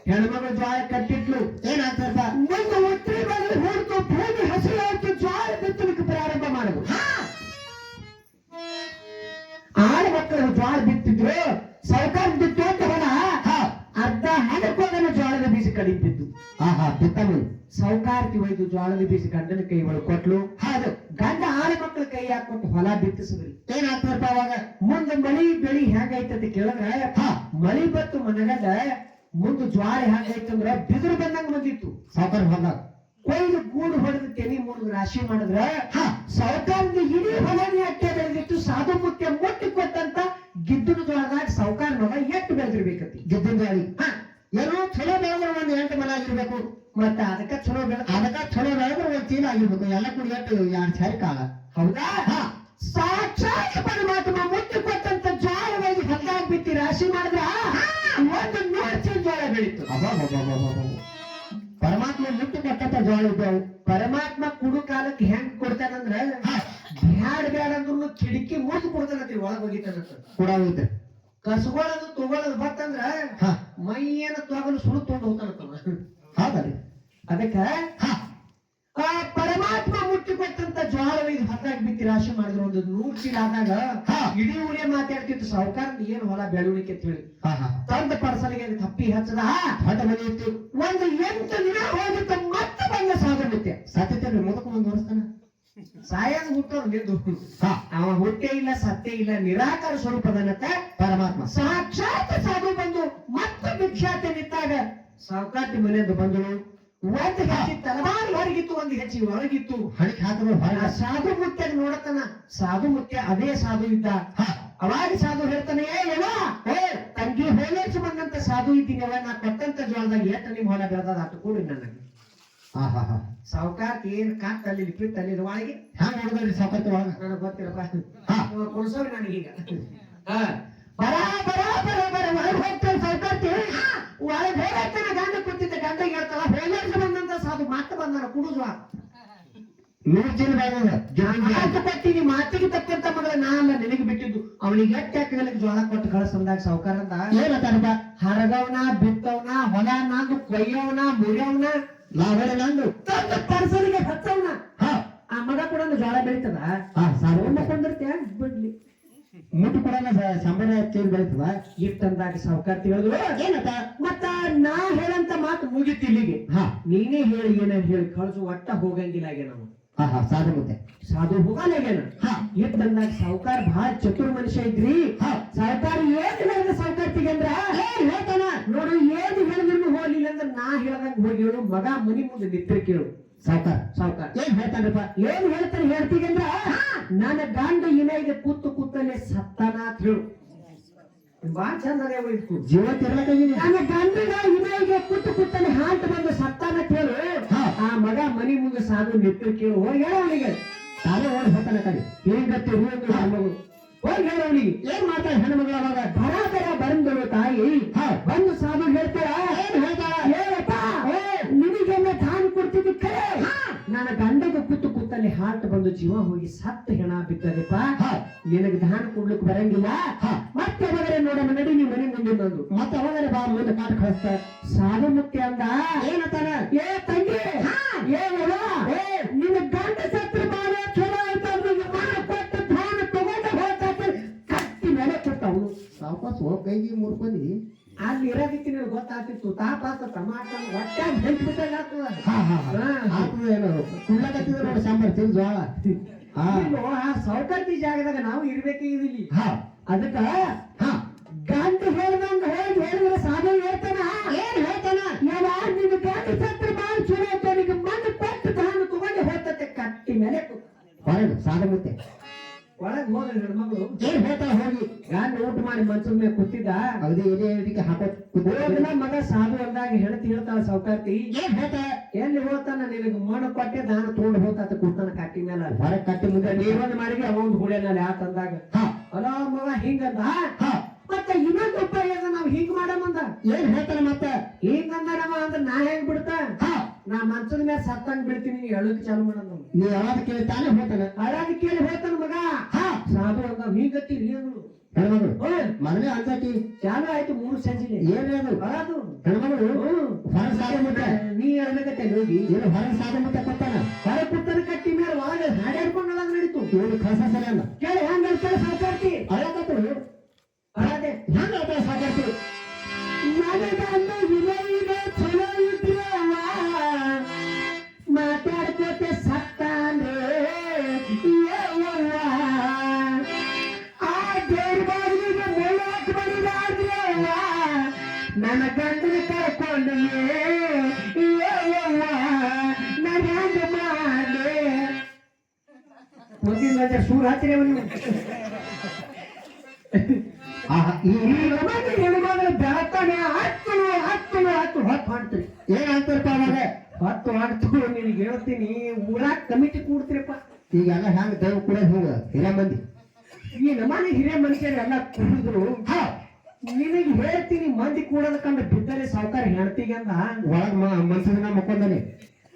ಹೆಣ್ಮಗಳು ಜ್ವಾಳ ಕಟ್ಟಿಟ್ಲು ಏನಾಗ್ತಾರಪ್ಪ ಮುಂದೆ ಒತ್ತರಿ ಬಂದ್ರೆ ಹೊರತು ಭೂಮಿ ಹಸಿರಾಯ್ತು ಜ್ವಾಳ ಬಿತ್ತಲಿಕ್ಕೆ ಪ್ರಾರಂಭ ಮಾಡುದು ಆಳ ಮಕ್ಕಳು ಜ್ವಾಳ ಬಿತ್ತಿದ್ರು ಸಾವುಕಾರ ಬಿತ್ತು ಅಂತ ಹೊಲ ಅರ್ಧ ಹಣಕ್ಕೋಗನ ಜ್ವಾಳದ ಬೀಜ ಕಡಿತಿದ್ದು ಬಿತ್ತಮ್ಮ ಸಾವುಕಾರತಿ ಒಯ್ದು ಜ್ವಾಳದ ಬೀಜ ಗಂಡನ ಕೈ ಒಳಗೆ ಕೊಟ್ಲು ಹೌದು ಗಂಡ ಆಳ ಮಕ್ಕಳ ಕೈ ಹಾಕೊಟ್ಟು ಹೊಲ ಬಿತ್ತಿಸಿದ್ರಿ ಏನಾಗ್ತಾರಪ್ಪ ಅವಾಗ ಮುಂದೆ ಮಳಿ ಬೆಳಿ ಹೆಂಗೈತಂತ ಕೇಳಿದ್ರೆ ಮಳಿ ಬತ್ತು ಮನಗಂಡ ಮುಂದೆ ಜ್ವಾಳ ಹೆಂಗೈತಂದ್ರ ಬಿದಿರು ಬಂದಂಗ ಬಂದಿತ್ತು ಸಾವುಕಾರ ಹೊಂದಾಗ ಕೊಯ್ದು ಗೂಡು ಹೊಡೆದು ತೆನಿ ಮುಡಿದು ರಾಶಿ ಮಾಡಿದ್ರ ಸಾವುಕಾರದ ಇಡೀ ಹೊಲನೇ ಅಟ್ಟೆ ಬೆಳೆದಿತ್ತು ಸಾಧು ಮುತ್ಯ ಮುಟ್ಟಿ ಕೊಟ್ಟಂತ ಗಿದ್ದನ ಜ್ವಾಳದಾಗ ಸಾವುಕಾರ ಮಗ ಎಷ್ಟು ಬೆಳೆದಿರ್ಬೇಕತಿ ಗಿದ್ದನ ಜ್ವಾಳಿ ಏನೋ ಚಲೋ ಬೆಳೆದ್ರೆ ಒಂದ್ 8 ಮನ ಆಗಿರ್ಬೇಕು ಮತ್ತ ಅದಕ್ಕ ಚಲೋ ಬೆಳೆದ್ರೆ ಒಂದ್ ಚೀಲ ಆಗಿರ್ಬೇಕು ಎಲ್ಲ ಕೂಡಿ ಎಷ್ಟು 2 ಸಾರಿ ಕಾಲ ಹೌದಾ ಸಾಕ್ಷಾತ್ ಪರಮಾತ್ಮ ಮುಟ್ಟಿ ಕೊಟ್ಟಂತ ಜ್ವಾಳ ಒಯ್ದು ಹೊಲದಾಗ ಬಿತ್ತಿ ರಾಶಿ ಮಾಡಿದ್ರ ಒಂದು 100 ಚೀಲ ಜ್ವಾಳ ಬೆಳೀತು ಪರಮಾತ್ಮ ಮುಟ್ಟಿ ಕೊಟ್ಟಂತ ಜ್ವಾಳ ಇದ್ದಾವೆ ಪರಮಾತ್ಮ ಕುಡು ಕಾಲಕ್ಕೆ ಹೆಂಗ್ ಕೊಡ್ತಾನಂದ್ರ ಬ್ಯಾಡ ಅಂದ್ರು ಕಿಟಕಿ ಮುರಿದು ಕೊಡ್ತಾನಂತ್ರಿ ಒಳಗ್ ಹೋಗಿತಾನಂತ ಕೂಡ ಹೋಯ್ತು ಕಸ್ಕೊಳ್ಳೋದು ತಗೊಳ್ಳೋದು ಬತ್ತಂದ್ರ ಮೈಯೇನ ತೊಗಲು ಸುಡು ತೊಗೊಂಡು ಹೋಗ್ತಾನಂತ ಹೌದರಿ ಅದಕ್ಕ ಪರಮಾತ್ಮ ಮುಟ್ಟಿ ಕೊಟ್ಟಂತ ಜ್ವಾಳ ಒಯ್ದು ಹೊಲದಾಗ ಬಿತ್ತಿ ರಾಶಿ ಮಾಡಿದ್ರು ಒಂದು 100 ಚೀಲ ಆದಾಗ ಇಡೀ ಊರೇ ಮಾತಾಡ್ತಿತ್ತು ಸಾವುಕಾರ ಏನ್ ಹೊಲ ಬೆಳವಣಿಗೆ ಅಂತ ಹೇಳಿ ತಂದ ಪರ್ಸಲಿಗೆ ತಪ್ಪಿ ಹಚ್ಚದ ಹೊಟ್ಟ ಮನೆ ಇತ್ತು ಒಂದು 8 ದಿನ ಹೋಗಿತ್ತು ಮತ್ತೆ ಬಂದ ಸಾಧು ಮುತ್ಯ ಸತ್ಯತೆ ಮುದಕ 1 ವರ್ಷ ಸಾಯದ ಹುಟ್ಟೋದು ನಿಂದು ಹಾ ಅವ ಹುಟ್ಟೇ ಇಲ್ಲ ಸತ್ತೇ ಇಲ್ಲ ನಿರಾಕಾರ ಸ್ವರೂಪದನತ್ತ ಪರಮಾತ್ಮ ಸಾಕ್ಷಾತ್ ಸಾಧು ಬಂದು ಮತ್ತೆ ಭಿಕ್ಷಾತೆ ನಿಂತಾಗ ಸಾವುಕಾತಿ ಮನೆಯಿಂದ ಬಂದಳು ಒಂದು ಹೆಚ್ಚಿ ತಲವಾರು ಹೊರಗಿತ್ತು ಒಂದು ಹೆಚ್ಚಿ ಒಳಗಿತ್ತು ಹಣಿಕೆ ಹಾಕಿದ್ರು ಆ ಹೊರಗೆ ಸಾಧು ಮುತ್ಯ ನೋಡತನ ಸಾಧು ಮುತ್ಯ ಅದೇ ಸಾಧು ಇದ್ದ ಅವಾಗ ಸಾಧು ಹೇಳ್ತಾನೆ ಏ ತಂಗಿ ಹೋಲೇಚ್ ಬಂದಂತ ಸಾಧು ಇದ್ದೀನವ ನಾ ಕೊಟ್ಟಂತ ಜೋಳದಾಗ ಏಟ ನಿಮ್ ಹೊಲ ಬೆಳೆದ ಅಷ್ಟು ಕೂಡಿ ನನಗೆ ಹಾ ಹಾ ಹಾ ಸಾವುಕಾರ ಏನ್ ಕಾಟ್ ಅಲ್ಲಿ ಲಿಕ್ವಿಡ್ ಅಲ್ಲಿ ಒಳಗೆ ಹ್ಯಾಂಗ ನೋಡಿದ್ರಿ ಸಾಕತ್ತು ಒಳಗ ನನಗೆ ಗೊತ್ತಿರಪ್ಪ ಹಾ ಕೊಡ್ಸೋರು ನನಗೀಗ ಬರ ಬರ ಬರ ಬರ ಒಳಗೆ ಹೋಗ್ತಾನೆ ಸಾವುಕಾರ್ತಿ ಒಳಗೆ ಹೋಗ್ತಾನ ಗಂಡ ಕೂತಿದ್ದ ಗಂಡ ಹೇಳ್ತಾಳ ಹೋಲೇಚ್ ಬಂದಂತ ಸಾಧು ಮತ್ತೆ ಬಂದಾನ ಕುಡುಜ ನೂರ್ಜಿನ ಮಾತು ಕೊಟ್ಟಿನಿ ಮಾತಿಗೆ ತಕ್ಕಂತ ಮಗಳ ನಾನಲ್ಲ ನಿನಗೆ ಬಿಟ್ಟಿದ್ದು ಅವನಿಗೆ ಎಟ್ಟಾಕಲಿಕ್ಕೆ ಜೋಳ ಕೊಟ್ಟು ಕಳಿಸಂದಾಗ ಸಾವುಕಾರ ಅಂತ ಏನಂತಾರಪ್ಪ ಹರಗವನ ಬಿತ್ತವನ ಹೊಲ ನಂದು ಕೊಯ್ಯವನ ಮುರಿಯವನ ನಾವೇನ ನಂದು ತಂದ ಪರ್ಸನಿಗೆ ಹತ್ತವನ ಹಾ ಆ ಮಗ ಕೂಡ ಜೋಳ ಬೆಳಿತದ ಹಾ ಸಾರು ಕೊಂದಿರ್ತೀಯ ಬಿಡ್ಲಿ ಮುಟ್ಟು ಕೂಡ ಸಂಬಳ ಚೇಂಜ್ ಬೆಳೀತದ ಇಟ್ಟಂದಾಗ ಸಾವುಕಾರ ತಿಳಿದ್ರು ಏನತ್ತ ಮತ್ತ ನಾ ಹೇಳಂತ ಮಾತು ಮುಗಿತು ಇಲ್ಲಿಗೆ ಹಾ ನೀನೇ ಹೇಳಿ ಏನೇನ್ ಹೇಳಿ ಕಳ್ಸು ಒಟ್ಟ ಹೋಗಂಗಿಲ್ಲ ನಾವು ಹಾ ಹಾ ಸಾಧು ಮತ್ತೆ ಸಾಧು ಹೋಗಲ್ಲಾಗೇನ ಹಾ ಇಟ್ಟಂದಾಗ ಸಾವುಕಾರ ಬಹಳ ಚತುರ ಮನುಷ್ಯ ಇದ್ರಿ ಹಾ ಸಾವುಕಾರ ಏನ್ ಹೇಳಿದ್ರೆ ಸಾವುಕಾರ್ತಿಗೆ ಅಂದ್ರ ಹೇಳ್ತಾನ ನೋಡು ಏನ್ ಹೇಳಿದ್ರು ಹೋಗ್ಲಿಲ್ಲ ಅಂದ್ರೆ ನಾ ಹೇಳ್ದಂಗ ಹೋಗಿ ಹೇಳು ಮಗ ಮನಿ ಮುಂದೆ ನಿತ್ರ ಕೇಳು ಸಾವುಕಾರ ಸಾವುಕಾರ ಏನ್ ಹೇಳ್ತಾನಪ್ಪ ಏನ್ ಹೇಳ್ತಾನೆ ಹೇಳ್ತೀಗ ಅಂದ್ರ ನನ್ನ ಗಂಡ ಇನಾಯಿಗೆ ಕೂತಲ್ಲೇ ಸತ್ತಾನ ಅಂತ ಹೇಳು ಬಾಳ ಚಂದ ಹೋಯ್ತು ಜೀವ ತಿರ್ಲಕ್ಕಾಗಿನಿ ನನ್ನ ಗಂಡಗ ಇನಾಯಿಗೆ ಕೂತಲ್ಲೇ ಹಾಂಟ್ ಬಂದು ಸತ್ತಾನ ಅಂತ ಹೇಳು ಆ ಮಗ ಮನಿ ಮುಂದೆ ಸಾಧು ನಿತ್ರ ಕೇಳು ಹೋಗಿ ಹೇಳ ಅವನಿಗೆ ತಾನೇ ಓಡಿ ಹೋಗ್ತಾನ ಕಡೆ ಏನ್ ಗತಿ ಮಗಳು ಹೋಗಿ ಹೇಳ ಅವನಿಗೆ ಏನ್ ಮಾಡ್ತಾಳೆ ಹೆಣ್ಮಗಳ ಅವಾಗ ಬರಾಬರ ಬಂದಳು ತಾಯಿ ಬಂದು ಸಾಧು ಹೇಳ್ತಾಳ ಏನ್ ಹೇಳ್ತಾಳ ಏನಪ್ಪ ನಿನಗೆಲ್ಲ ದಾನ ಕೊಡ್ತಿದ್ದು ಕರೆ ನನ್ನ ಗಂಡಗೆ ಕೂತಲ್ಲಿ ಹಾರ್ಟ್ ಬಂದು ಜೀವ ಹೋಗಿ ಸತ್ತ ಹೆಣ ಬಿದ್ದದಪ್ಪ ನಿನಗೆ ದಾನ ಕೊಡ್ಲಿಕ್ಕೆ ಬರಂಗಿಲ್ಲ ಮತ್ತೆ ಅವಾಗರೆ ನೋಡೋಣ ನಡಿ ನೀವು ಮನೆ ಮುಂದೆ ಬಂದು ಮತ್ತೆ ಅವಾಗರೆ ಬಾ ಮುಂದೆ ಕಾಟ್ ಕಳಿಸ್ತಾರ ಸಾಧು ಮುಕ್ತಿ ಅಂದ ಏನತ್ತಾನ ಏ ತಂಗಿ ಏನವ ನಿನ್ನ ಗಂಡ ಸತ್ರ ಬಾಳ ಚಲೋ ಆಯ್ತು ಅವ್ನಿಗೆ ಮಾನ ಕೊಟ್ಟು ದಾನ ತಗೊಂಡು ಹೋಗ್ತಾ ಕಟ್ಟಿ ಮೇಲೆ ಕೊಟ್ಟ ಅವನು ಸಾವಕಾಶ ಹೋಗ್ ಕೈಗೆ ಮುರ್ಕೊಂಡಿ ಅಲ್ಲಿ ಇರೋದಕ್ಕೆ ನಿನಗೆ ಗೊತ್ತಾಗ್ತಿತ್ತು ತಾಪಾತ ಟಮಾಟ ಹೊಟ್ಟೆ ಬೆಂಕಿ ಬಿಟ್ಟಾಗ ಆಗ್ತದ ಹಾ ಹಾ ಆಗ್ತದ ಏನೋ ಕುಳ್ಳಕತ್ತಿದ್ರೆ ನೋಡಿ ಸಾಂಬಾರ್ ತಿಂದು ಜೋಳ ಹಾ ಆ ಸೌಕರ್ತಿ ಜಾಗದಾಗ ನಾವು ಇರ್ಬೇಕಾಗಿದಿಲ್ಲಿ ಹಾ ಅದಕ್ಕ ಹಾ ಗಂಡ ಹೇಳ್ದಂಗ ಹೋಗಿ ಹೇಳಿದ್ರೆ ಸಾಧು ಹೇಳ್ತಾನ ಏನ್ ಹೇಳ್ತಾನ ಯಾವ ನಿನ್ನ ಗಂಡ ಸತ್ರ ಬಾಳ ಚಲೋ ಆಯ್ತು ನಿನಗೆ ಮಣ್ಣು ಕೊಟ್ಟು ದಾನ ತಗೊಂಡು ಹೋಗ್ತತೆ ಕಟ್ಟಿ ಮೇಲೆ ಹೊರಗೆ ಸಾಧ ಮತ್ತೆ ಒಳಗ್ ಹೋದ ಹೆಣ್ಮಗಳು ಏನ್ ಹೇಳ್ತಾಳ ಹೋಗಿ ಗಂಡ ಊಟ ಮಾಡಿ ಮಂಚದ ಮೇಲೆ ಕೂತಿದ್ದ ಅಗದಿ ಎಲೆ ಹಾಕೋದ್ ಹೋಗಲ್ಲ ಮಗ ಸಾಧು ಅಂದಾಗ ಹೆಣತಿ ಹೇಳ್ತಾಳ ಸೌಕಾರ್ತಿ ಏನ್ ಹೇಳ್ತಾಳ ಎಲ್ಲಿ ಹೋಗ್ತಾನ ನಿನಗೆ ಮಣ್ಣು ಕೊಟ್ಟೆ ದಾನ ತಗೊಂಡು ಹೋಗ್ತಾತ ಕೂತಾನ ಕಟ್ಟಿ ಮೇಲೆ ಹೊರಗೆ ಕಟ್ಟಿ ಮುಂದೆ ನೀವೊಂದು ಮಾಡಿಗೆ ಅವೊಂದು ಹುಳಿಯಲ್ಲಿ ಯಾಕಂದಾಗ ಹಾ ಅಲ್ಲ ಮಗ ಹಿಂಗಂದ ಹಾ ಮತ್ತೆ ಇನ್ನೊಂದು ಉಪಾಯ ನಾವ್ ಹಿಂಗ್ ಮಾಡಮಂದ ಏನ್ ಹೇಳ್ತಾನ ಮತ್ತೆ ಹಿಂಗಂದಾರಮ್ಮ ಅಂದ್ರೆ ನಾ ಹೆಂಗ್ ಬಿಡ್ತ ಹಾ ನಾ ಮಂಚದ ಮೇಲೆ ಸತ್ತಂಗ್ ಬಿಡ್ತೀನಿ ನೀ ಹೇಳಕ್ ಚಾಲು ಮಾಡೋದು ನೀ ಯಾವಾಗ ಕೇಳಿ ತಾನೇ ಹೋಗ್ತಾನೆ ಅಳಾದ ಕೇಳಿ ಹೋಗ್ತಾನ ಮಗ ಹಾ ಸಾಧು ಅಂದ ಹಿಂಗತ್ತೀರಿ ಏನು ಹೆಣ್ಮಗಳು ಮಗನೇ ಅಂಜಾಕಿ ಚಾಲು ಆಯ್ತು 3 ಸಂಜಿಲೆ ಏನ್ರಿ ಅದು ಅಳಾದು ಹೆಣ್ಮಗಳು ಹೊರಗೆ ಸಾಧ ಮತ್ತೆ ನೀ ಹೇಳ್ಬೇಕತ್ತೆ ಹೋಗಿ ಏನು ಹೊರಗೆ ಸಾಧ ಮತ್ತೆ ಕೊಟ್ಟಾನ ಹೊರ ಕುತ್ತನ ಕಟ್ಟಿ ಮೇಲೆ ಒಳಗೆ ಹಾಡ್ಯಾಡ್ಕೊಂಡು ಒಳಗೆ ನಡೀತು ಇವನು ಕಸ ಸರಿ ಅಲ್ಲ ಕೇಳಿ ಹೆಂಗ್ ಹೇಳ್ತಾಳೆ ಸಾಕಾರ್ತಿ ಅಳಕತ್ತಳು ಅಳಾದೆ ಹೆಂಗ ಹೇಳ್ತಾಳೆ ಸಾಕಾರ್ತಿ ನನಗನ್ನ ವಿನಯಿಗೆ ಚಲೋ ಇದ್ರವ ಮಾತಾಡ್ಕೋತೆ ಸತ್ತಾನ್ರೆ ಯವ್ವ ಆ ದೇವ್ರ ಬಾಗಿಲಿಗೆ ಮುಳ್ಳಾಕ್ ಬಡಿದಾದ್ರವ ನನ್ನ ಗಂಡನ ಕರ್ಕೊಂಡು ಯವ್ವ ನಾನು ಹೆಂಗ ಮಾಡ್ದೆ ಮುಂದಿನ ಸೂರ್ ಹತ್ತಿರ ಈ ಹೆಣ್ಮಗಳು ಬೆಳತಾನೆ ಹತ್ತು ಹೊತ್ತು ಮಾಡ್ತೀರಿ ಏನ್ ಅಂತಾರಪ್ಪ ಅವಾಗ ಹೊತ್ತು ನಿನಗೆ ಹೇಳ್ತೀನಿ ಊರಾಗ ಕಮಿಟಿ ಕೂಡ್ತೀರಪ್ಪ ಈಗೆಲ್ಲ ಹೆಂಗ ದೈವ ಕೂಡ ಹಿಂಗ ಹಿರಿಯ ಮಂದಿ ಈ ನಮ್ಮನೆ ಹಿರಿಯ ಮನುಷ್ಯರೆಲ್ಲ ಕುಡಿದ್ರು ಹಾ ನಿನಗೆ ಹೇಳ್ತೀನಿ ಮಂದಿ ಕೂಡದ ಕಂಡು ಬಿದ್ದರೆ ಸಾವುಕಾರ ಹೇಳ್ತೀಗ ಅಂದ ಒಳಗ್ ಮನ್ಸಿನ ಮಕ್ಕೊಂದಾನೆ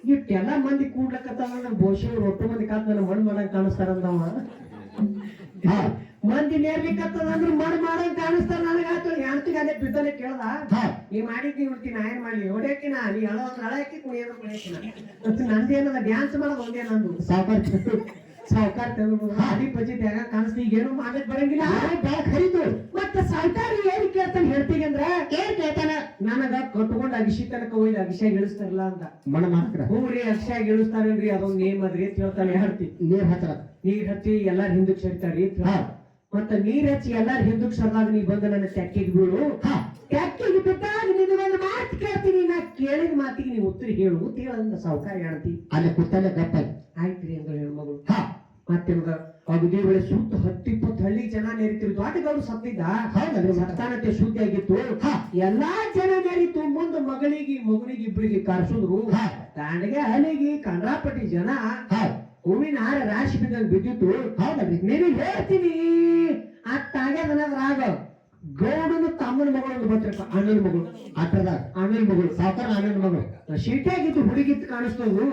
ಇಷ್ಟೆಲ್ಲ ಮಂದಿ ಕೂಡ್ಲಕ್ಕತ್ತಾವ ಬಹುಶಃ ಒಟ್ಟು ಮಂದಿ ಕಾತ್ ನನ್ನ ಮಣ್ಣು ಮಾಡಂಗ್ ಕಾಣಿಸ್ತಾರಂದವ ಹಾ ಮಂದಿ ನೇರ್ಲಿಕ್ಕತ್ತದ ಅಂದ್ರೆ ಮಣ್ಣು ಮಾಡಂಗ್ ಕಾಣಿಸ್ತಾರ ನನಗಾಯ್ತು ಹೇಳ್ತೀಗ ಅದೇ ಬಿದ್ದಲೆ ಕೇಳ್ದ ಹಾ ನೀ ಮಾಡಿದ್ನಿ ಹುಡ್ತಿ ನಾ ಏನ್ ಮಾಡ್ಲಿ ಹೊಡ್ಯಾಕಿನ ನೀ ಹೇಳೋ ಹಳಾಕಿ ಕುಣಿಯೋದು ಕುಣಿಯಾಕಿನ ಮತ್ತೆ ನಂದೇನದ ಡ್ಯಾನ್ಸ್ ಮಾಡೋದು ಒಂದೇ ನಂದು ಸಾವುಕಾರ ಅದಿ ಪಜಿತ್ ಯಾಗ ಕಾಣಿಸ್ತಿ ಏನು ಮಾಡಕ್ ಬರಂಗಿಲ್ಲ ಬಾಳ ಖರೀದು ಮತ್ತೆ ಸರ್ಕಾರ ಏನ್ ಕೇಳ್ತಾನೆ ಹೇಳ್ತೀಗಂದ್ರ ಏನ್ ಕೇಳ್ತಾನ ನನಗ ಕಟ್ಕೊಂಡ್ ಅಗಿಸಿ ತನಕ ಹೋಯ್ದು ಅಗಿಸಾಗ ಇಳಿಸ್ತಾರಲ್ಲ ಅಂತ ಮನ ಮಾತ್ರ ಹ್ಞೂ ರೀ ಅಗಿಸಾಗ ಇಳಿಸ್ತಾರೇನ್ರಿ ಅದೊಂದ್ ನೇಮ್ ಅದ್ರಿ ಅಂತ ಹೇಳ್ತಾನೆ ಹೇಳ್ತಿ ನೀರ್ ಹತ್ರ ನೀರ್ ಹಚ್ಚಿ ಎಲ್ಲಾರು ಹಿಂದಕ್ ಸೇರ್ತಾರ್ರಿ ಮತ್ತ ನೀರ್ ಹಚ್ಚಿ ಎಲ್ಲಾರು ಹಿಂದಕ್ ಸರ್ದಾಗ ನೀ ಬಂದು ನನ್ನ ಟ್ಯಾಕಿಗೆ ಬೀಳು ಟ್ಯಾಕಿಗೆ ಬಿದ್ದಾಗ ನಿನಗೊಂದು ಮಾತು ಕೇಳ್ತೀನಿ ನಾ ಕೇಳಿದ ಮಾತಿಗೆ ನೀವು ಉತ್ತರ ಹೇಳು ಅಂತ ಹೇಳಂದ ಸಾವುಕಾರ ಹೇಳ್ತಿ ಅಲ್ಲಿ ಕೂತಲ್ಲೇ ಗಪ್ಪ ಆಯ್ತ್ರಿ ಅಂದ ಹೆಣ್ಮಗಳು ಮತ್ತೆ ಅಗದಿ ವೇಳೆ ಸುತ್ತ 10-20 ಹಳ್ಳಿ ಜನ ನೇರಿತಿರು ದೊಡ್ಡಗೌಡ ಸತ್ತಿದ್ದ ಸತ್ತಾನತೆ ಶುದ್ಧಿ ಆಗಿತ್ತು ಎಲ್ಲಾ ಜನ ನೇರಿತು ಮುಂದೆ ಮಗನಿಗೆ ಇಬ್ಬರಿಗೆ ಕರ್ಸಿದ್ರು ತಾಂಡಿಗೆ ಹಳ್ಳಿಗೆ ಕಂಡ್ರಾಪಟ್ಟಿ ಜನ ಹೂವಿನ ಹಾರ ರಾಶಿ ಬಿದ್ದಂಗ್ ಬಿದ್ದಿತ್ತು ಹೌದಲ್ರಿ ನೀನು ಹೇಳ್ತೀನಿ ಅತ್ತಾಗ್ಯದನಾಗ ಗೌಡನು ತಮ್ಮನ ಮಗಳು ಬರ್ತಿರ್ಪ ಅಣ್ಣನ ಮಗಳು ಅಟ್ಟದಾಗ ಅಣ್ಣನ ಮಗಳು ಸಾವುಕಾರ ಅಣ್ಣನ ಮಗಳು ಶೀಟಿಯಾಗಿತ್ತು ಹುಡುಗಿತ್ತು ಕಾಣಿಸ್ತವು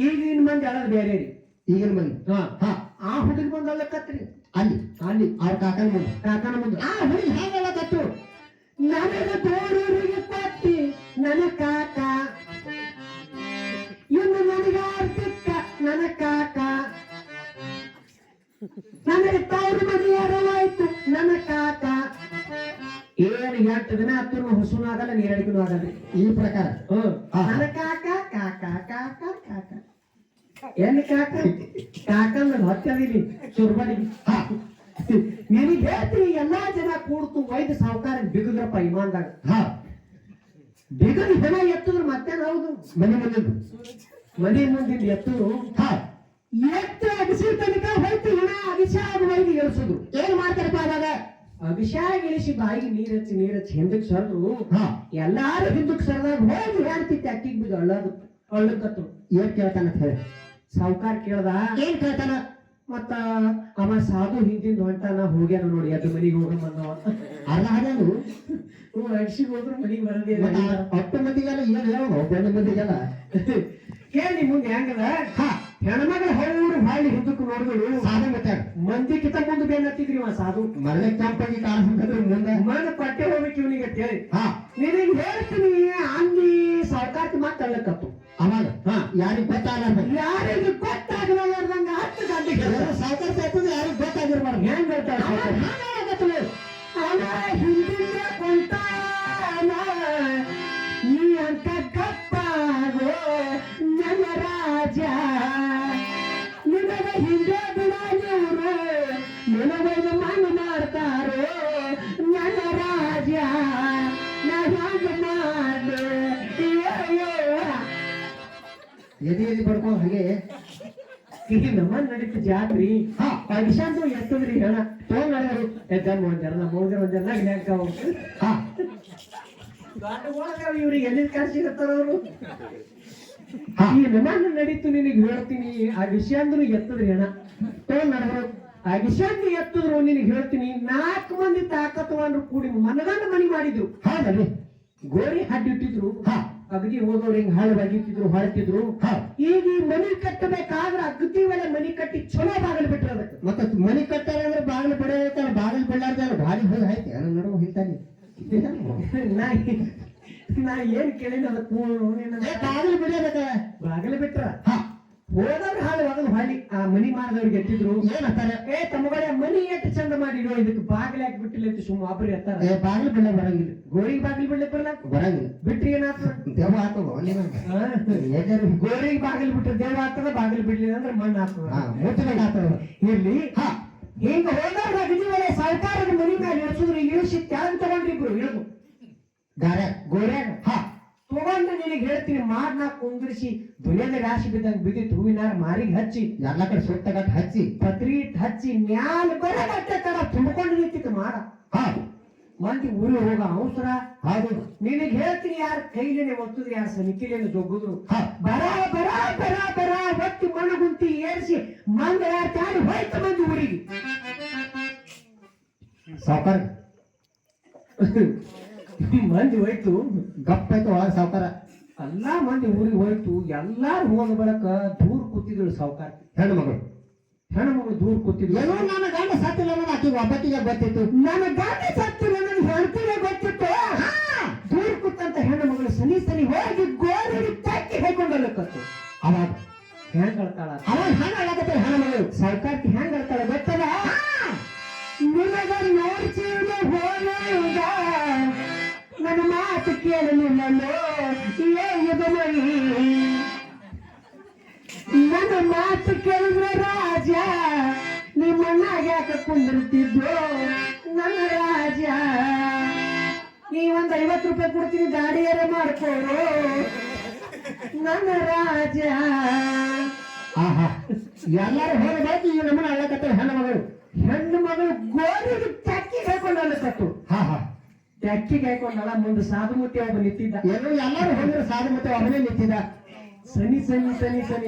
ಈಗಿನ ಮಂದಿ ಅಳದ್ ಬೇರೆ ರೀ ಈಗಿನ ಮಂದಿ ಆ ಹುಡುಗಿ ಬಂದಲ್ಲಕತ್ರಿ ಅಲ್ಲಿ ಅಲ್ಲಿ ಅವ್ರ ಕಾಕನ ಮುಂದೆ ಆ ಹುಡುಗಿ ಹೇಗಲ್ಲಕತ್ತು ನನಗ ತೋರೂರಿಗೆ ಕೊಟ್ಟಿ ನನ್ನ ಕಾಕ ಇನ್ನು ನನಗ ಆರ್ತಿಕ್ಕ ನನ್ನ ಕಾಕ ನನಗೆ ತವ್ರ ಮನೆಯಾರವಾಯ್ತು ನನ್ನ ಕಾಕ ಏನು 8 ದಿನ ಹತ್ತು ಹಸುನು ಆಗಲ್ಲ ನೀರಡಿಗೂ ಆಗಲ್ಲ ಈ ಪ್ರಕಾರ ನನ್ನ ಕಾಕ ಕಾಕ ಕಾಕ ಕಾಕ ಎಲ್ಲಿ ಕಾಕ ಕಾಕಂದ ಹೊತ್ತದಿರಿ ಚುರ್ಬಡಿಗೆ ನಿನಗೆ ಹೇಳ್ತೀನಿ ಎಲ್ಲಾ ಜನ ಕೂಡ್ತು ವೈದ್ಯ ಸಾವುಕಾರ ಬಿಗುದ್ರಪ್ಪ ಇಮಾನ್ದಾಗ ಬಿಗದ್ ಹೆಣ ಎತ್ತಿದ್ರು ಮತ್ತೆ ಹೌದು ಮನೆ ಮುಂದಿನ ಎತ್ತರು ಎತ್ತ ಅಗಿಸಿ ತನಕ ಹೋಯ್ತು ಹೆಣ ಅಭಿಷಾಗ ವೈದ್ಯ ಇಳಿಸಿದ್ರು ಏನ್ ಮಾಡ್ತಾರಪ್ಪ ಅವಾಗ ಅಭಿಷಾಗ ಇಳಿಸಿ ಬಾಯಿಗೆ ನೀರಚ್ಚಿ ಹಿಂದಕ್ಕೆ ಸರ್ರು ಎಲ್ಲಾರು ಹಿಂದಕ್ಕೆ ಸರ್ದಾಗ ಹೋಗಿ ಹೇಳ್ತಿತ್ತು ಅಕ್ಕಿಗೆ ಬಿದ್ದು ಅಳ್ಳಕತ್ತು ಏನ್ ಕೇಳ್ತಾನ ಹೇಳಿ ಸಾವುಕಾರ ಕೇಳ್ದ ಏನ್ ಕೇಳ್ತಾನ ಮತ್ತ ಅವ ಸಾಧು ಹಿಂದಿಂದ ಹೊಂಟಾನ ಹೋಗ್ಯಾನ ನೋಡಿ ಅದು ಮನಿಗೆ ಹೋಗ ಬಂದವ ಅರ್ಧ ಹಾಗೇನು ಅಡ್ಸಿಗೆ ಹೋದ್ರು ಮನಿಗೆ ಬರದೇ 10 ಮಂದಿಗೆಲ್ಲ ಏನ್ ಹೇಳೋದು 12 ಮಂದಿಗೆಲ್ಲ ಹೇಳಿ ಮುಂದೆ ಹೆಂಗದ ಹೆಣ್ಮಗಳ ಹೌರು ಹಾಳಿ ಹಿಂದಕ್ಕೆ ನೋಡಿದ್ರು ಸಾಧು ಮತ್ತೆ ಮಂದಿಕ್ಕಿಂತ ಮುಂದೆ ಬೇನ್ ಹತ್ತಿದ್ರಿ ಇವ ಸಾಧು ಮರಳೆ ಕೆಂಪಾಗಿ ಕಾಣಿಸ್ಬೇಕಂದ್ರೆ ಮುಂದೆ ಮನ ಪಟ್ಟೆ ಹೋಗ್ಬೇಕು ಇವನಿಗೆ ಅಂತ ಹೇಳಿ ನಿನಗೆ ಹೇಳ್ತೀನಿ ಅಂದಿ ಸಾವುಕಾರ್ತಿ ಮಾತಾಡ್ಲಕ್ಕತ್ತು ಅವಾಗ ಯಾರಿಗ್ ಯಾರಿಗೆ ಗೊತ್ತಾಗಲಾರ್ದಂಗ 10 ಗಂಟೆಗೆ ಸಾವುಕಾರ ಸೇರ್ತದೆ ಯಾರಿಗ್ ಗೊತ್ತಾಗಿರ್ಬಾರ್ದು ಹೆಂಗ್ ಗೊತ್ತಾಗತ್ತಲು ಅವ ಹಿಂದಿಂದ ಕೊಂತಾನ ಈ ಅಂತ ಗಪ್ಪಾಗೋ ನನ್ನ ರಾಜ ನಿನಗ ಹಿಂದೆ ಬಿಡೋರು ನಿನಗ ಮಣ್ಣು ಮಾಡ್ತಾರೋ ನನ್ನ ರಾಜ ನಾ ಹಂಗ ಮಾಡು ಎದಿ ಬಡ್ಕೊಂಡು ಹಾಗೆ ಈಗ ನಮ್ಮನ್ ನಡೀತು ಜಾತ್ರಿ ಅಡಿಶಾಂತ ಎತ್ತದ್ರಿ ಹೇಳ ತಗೊಂಡ್ರು ಎದ್ದಮ್ಮ ಒಂದೆಲ್ಲ ಮೂಗರ ಒಂದೆಲ್ಲ ಜ್ಞಾಕ ಇವ್ರಿಗೆ ಎಲ್ಲಿ ಕರ್ಸಿರ್ತಾರ ಅವರು ಈ ನಮ್ಮನ್ನ ನಡೀತು ನಿನಗೆ ಹೇಳ್ತೀನಿ ಆ ವಿಷಯ ಅಂದ್ರೂ ಎತ್ತದ್ರಿ ಅಣ್ಣ ತಗೊಂಡ್ರು ಆ ವಿಷಾಂತ ಎತ್ತಿದ್ರು ನಿನಗೆ ಹೇಳ್ತೀನಿ 4 ಮಂದಿ ತಾಕತ್ವಂದ್ರು ಕೂಡಿ ಮನಗಂಡ ಮನಿ ಮಾಡಿದ್ರು ಹೌದಲ್ರಿ ಗೋರಿ ಹಡ್ಡಿಟ್ಟಿದ್ರು ಅಗದಿ ಹೋದವ್ರು ಹಿಂಗ್ ಹಾಳು ಬಗಿತಿದ್ರು ಹೊಳ್ತಿದ್ರು ಈಗ ಈ ಮನಿ ಕಟ್ಟಬೇಕಾದ್ರೆ ಅಗದಿ ವೇಳೆ ಮನಿ ಕಟ್ಟಿ ಚಲೋ ಬಾಗಿಲು ಬಿಟ್ರ ಅದಕ್ಕೆ ಮತ್ತೆ ಮನಿ ಕಟ್ಟಾರ ಅಂದ್ರೆ ಬಾಗಿಲು ಬಿಡೋದಕ್ಕೆ ಬಾಗಿಲು ಬಿಡಲಾರ್ದ ಭಾರಿ ಹೋಗಿ ಆಯ್ತು ನಡುವ ಹೇಳ್ತಾನೆ ನಾ ಏನ್ ಕೇಳಿನ ಬಾಗಿಲು ಬಿಡಬೇಕ ಬಾಗಿಲು ಬಿಟ್ರ ಹೋದವ್ರು ಹಾಳು ಒಗದು ಹೊಳ್ಳಿ ಆ ಮನಿ ಮಾಡಿದವ್ರಿಗೆ ಎತ್ತಿದ್ರು ಏನಂತಾರೆ ತಮ್ಮಗಳೇ ಮನಿ ಎಷ್ಟು ಚಂದ ಮಾಡಿರೋ ಇದಕ್ಕೆ ಬಾಗಿಲು ಯಾಕೆ ಬಿಟ್ಟಿಲ್ಲ ಅಂತ ಸುಮ್ಮ ಒಬ್ಬರು ಎತ್ತಾರ ಬಾಗಿಲು ಬಿಡ ಬರಂಗಿಲ್ಲ ಗೋರಿಗೆ ಬಾಗಿಲು ಬಿಡ್ಲಿಕ್ಕೆ ಬರಂಗಿಲ್ಲ ಬಿಟ್ರಿ ಏನಾಗ್ತದ ದೇವ ಹಾಕೋದು ಗೋರಿಗೆ ಬಾಗಿಲು ಬಿಟ್ರೆ ದೇವ ಆಗ್ತದ ಬಾಗಿಲು ಬಿಡ್ಲಿಲ್ಲ ಅಂದ್ರೆ ಮಣ್ಣು ಆಗ್ತದ ಮೂರ್ತಿನಾಗ ಆಗ್ತದ ಇರ್ಲಿ ಈಗ ಹೋದವ್ರ ಅಗದಿ ವೇಳೆ ಸರ್ಕಾರದ ಮನಿ ಮೇಲೆ ಇಳಿಸಿದ್ರು ಇಳಿಸಿ ತ್ಯಾಗ ತಗೊಂಡ್ರಿ ಇಬ್ರು ಇಳಿದು ಗೋರ್ಯಾಗ ತಗೊಂಡು ನಿನಗೆ ಹೇಳ್ತೀನಿ ನಾ ಕುಂದ್ರಿಸಿ ದುನಿಯಾದ ರಾಶಿ ಬಿದ್ದಂಗ ಬಿದ್ದಿತ್ತು ಹೂವಿನಾರ ಮಾರಿಗೆ ಹಚ್ಚಿ ಎಲ್ಲ ಕಡೆ ಸುತ್ತಗಟ್ಟ ಹಚ್ಚಿ ಪತ್ರಿ ಹಚ್ಚಿ ಮ್ಯಾಲ ಬರಗಟ್ಟೆ ತರ ತುಂಬಿಕೊಂಡು ನಿಂತಿತ್ತು ಮಾಡ ಮಂದಿ ಊರಿಗೆ ಹೋಗ ಅವಸರ ಹೌದು ನಿನಗೆ ಹೇಳ್ತೀನಿ ಯಾರ ಕೈಲೇನೆ ಒತ್ತುದ್ರು ಯಾರ ಸನಿಕಿಲೇನೆ ಜೊಗ್ಗುದ್ರು ಬರ ಬರ ಬರ ಬರ ಒತ್ತಿ ಮಣ್ಣು ಗುಂತಿ ಏರಿಸಿ ಮಂದ ಯಾರ ತಾಡಿ ಹೋಯ್ತು ಮಂದಿ ಊರಿಗೆ ಸಾವುಕಾರ ಮಂದಿ ಹೋಯ್ತು ಗಪ್ಪಾಯ್ತು ಸಾವುಕಾರ ಎಲ್ಲಾ ಮಂದಿ ಊರಿಗೆ ಹೋಯ್ತು ಎಲ್ಲಾರು ಹೋದ ಬಳಕ ದೂರ ಕೂತಿದ್ರು ಸಾವುಕಾರ ಹೆಣ್ಮಗಳು ದೂರ ಕೂತಿದ್ರು ಏನೋ ನನ್ನ ಗಂಡ ಸತ್ತಿಲ್ಲ ಅನ್ನೋದು ಆಕೆಗೆ ಒಬ್ಬಟ್ಟಿಗೆ ಗೊತ್ತಿತ್ತು ನನ್ನ ಗಂಡ ಸತ್ತಿಲ್ಲ ನನ್ನ ಹೆಣ್ತಿಗೆ ಗೊತ್ತಿತ್ತು ದೂರ ಕೂತಂತ ಹೆಣ್ಣು ಸನಿ ಹೋಗಿ ಗೋರಿ ತಕ್ಕಿ ಹೇಳ್ಕೊಂಡಲ್ಲಕತ್ತು ಅವಾಗ ಹೆಂಗ್ ಹೇಳ್ತಾಳ ಅವಾಗ ಹೆಂಗ್ ಹೇಳಕತ್ತ ಹೆಣ್ಮಗಳು ಸರ್ಕಾರಕ್ಕೆ ಹೆಂಗ್ ಹೇಳ್ತಾಳ ಗೊತ್ತದ ನಿನಗ ನೋಡ್ಸಿದ ಹೋದ ನನ್ನ ಮಾತ ಮಾತು ಕೇಳಲಿಲ್ಲೋ ಇದು ಮೈ ನನ್ನ ಮಾತು ಕೇಳಿದ್ರೆ ರಾಜ ನಿಮ್ಮಣ್ಣ ಯಾಕ ಕುಂದಿರ್ತಿದ್ದು ನನ್ನ ರಾಜ ನೀವೊಂದ್ 50 ರೂಪಾಯಿ ಕೊಡ್ತೀನಿ ದಾಡಿಯಾರ ಮಾಡ್ಕೋರು ನನ್ನ ರಾಜ ಆಹಾ ಎಲ್ಲಾರು ಹೋಗಬೇಕು ಈ ನಮ್ಮನ್ನ ಅಳ್ಳಕತ್ತ ಹೆಣ್ಣು ಮಗಳು ಗೋರಿಗೆ ಟಕ್ಕಿಗೆ ಹಾಕೊಂಡು ಅಲ್ಲಕತ್ತು ಹಾ ಹಾ ಟಕ್ಕಿಗೆ ಹಾಕೊಂಡಲ್ಲ ಮುಂದೆ ಸಾಧು ಮುತ್ತಿ ಒಬ್ಬ ನಿಂತಿದ್ದ ಎಲ್ಲಾರು ಹೋಗಿರೋ ಸಾಧು ಮತ್ತೆ ಅವನೇ ನಿಂತಿದ್ದ ಸನಿ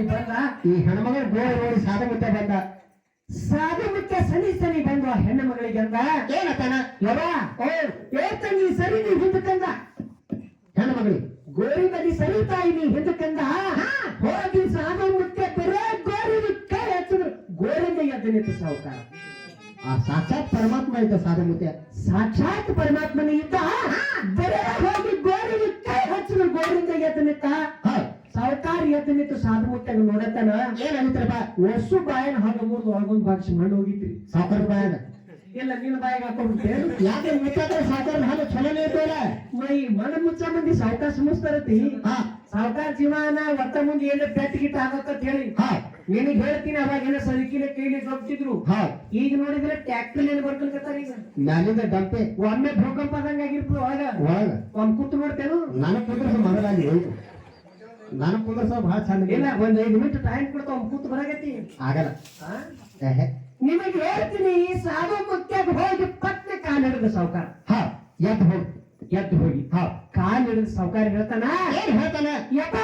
ಬಂದ ಈ ಹೆಣ್ಮಗಳು ಗೋಳಿ ನೋಡಿ ಸಾಧು ಮತ್ತೆ ಬಂದ ಸಾಧು ಮುತ್ಯ ಸನಿ ಬಂದು ಆ ಹೆಣ್ಣು ಮಗಳಿಗೆ ಅಂದ ಏನತ್ತಾನ ಯವ ನೀ ಸರಿ ನೀ ಹಿಂದಕ್ಕಂದ ಹೆಣ್ಣು ಮಗಳಿಗೆ ಗೋರಿ ಬದಿ ಸರಿ ತಾಯಿ ನೀ ಹಿಂದಕ್ಕಂದ ಹೋಗಿ ಸಾಧು ಮುತ್ಯ ಬರೇ ಗೋರಿ ಕೈ ಹಚ್ಚಿದ್ರು ಗೋರಿಂದ ಎದ್ದು ನಿಂತು ಸಾವುಕಾರ ಆ ಸಾಕ್ಷಾತ್ ಪರಮಾತ್ಮ ಇದ್ದ ಸಾಧು ಮುತ್ತೆ ಸಾಕ್ಷಾತ್ ಪರಮಾತ್ಮನ ಇದ್ದ ಬರೇ ಹೋಗಿ ಗೋರಿಗೆ ಕೈ ಹಚ್ಚಿದ್ರು ಗೋರಿಂದ ಎದ್ದು ನಿಂತ ಸಾವುಕಾರ ಎದ್ದು ನಿಂತು ಸಾಧು ಮುತ್ಯಾಗ ನೋಡತನ ಏನ್ ಅನಿತ್ರಪ್ಪ ಒಸು ಬಾಯನ ಹಾಗೆ ಮುರಿದು ಒಳಗೊಂದು ಭಾಗಿಸಿ ಮಣ್ಣು ಹೋಗಿದ್ರಿ ಸಾವುಕಾರ ಬಾಯಾಗ ಇಲ್ಲ ನಿನ್ನ ಬಾಯಿಗೆ ಹಾಕೊಂಡ್ಬಿಟ್ಟೇನು ಯಾಕೆ ಮುಚ್ಚಾದ್ರೆ ಸಾವುಕಾರ ಹಾಲು ಚಲೋನೇ ಇರ್ತವಲ್ಲ ಮೈ ಮನ ಮುಚ್ಚ ಮಂದಿ ಸಾವುಕಾರ ಸುಮಿಸ್ತಾರತಿ ಹಾ ಸಾವುಕಾರ ಜೀವನ ಒತ್ತ ಮುಂದೆ ಏನು ಪೆಟ್ ಗಿಟ್ ಆಗತ್ತ ಹೇಳಿ ಹಾ ನಿನಗೆ ಹೇಳ್ತೀನಿ ಅವಾಗ ಏನೋ ಸರಿಕಿಲೆ ಕೈಲಿ ಹೋಗ್ತಿದ್ರು ಹಾ ಈಗ ನೋಡಿದ್ರೆ ಟ್ಯಾಕ್ಟರ್ ಏನು ಬರ್ಕೊಳ್ಕತ್ತಾರ ಈಗ ಮ್ಯಾಲಿಂದ ಡಂಪೆ ಒಮ್ಮೆ ಭೂಕಂಪ ಆದಂಗ ಆಗಿರ್ತದ ಒಳಗ ಒಳಗ ಕೂತು ನೋಡ್ತೇನು ನನಗ್ ಕುಂದ್ರಸ ಮೊದಲಾಗಿ ನನಗ್ ಕುಂದ್ರಸ ಬಹಳ ಚಂದ ಇಲ್ಲ ಒಂದ್ 5 ಮಿನಿಟ್ ಟೈಮ್ ಕೊಡ್ತಾವ ಕೂತು ಬರಾಗತ್ತಿ ಆಗಲ್ಲ ನಿಮಗೆ ಹೇಳ್ತೀನಿ ಸಾಧು ಮುತ್ಯಾಗ ಹೋಗಿ ಪಟ್ನೆ ಕಾಲ್ ಹಿಡಿದ ಸಾವುಕಾರ ಹಾ ಎದ್ದು ಹೋಗಿ ಎದ್ದು ಹೋಗಿ ಕಾಲ್ ಹಿಡಿದ ಸಾವುಕಾರ ಹೇಳ್ತಾನ ಏನ್ ಹೇಳ್ತಾನ ಯಪ್ಪ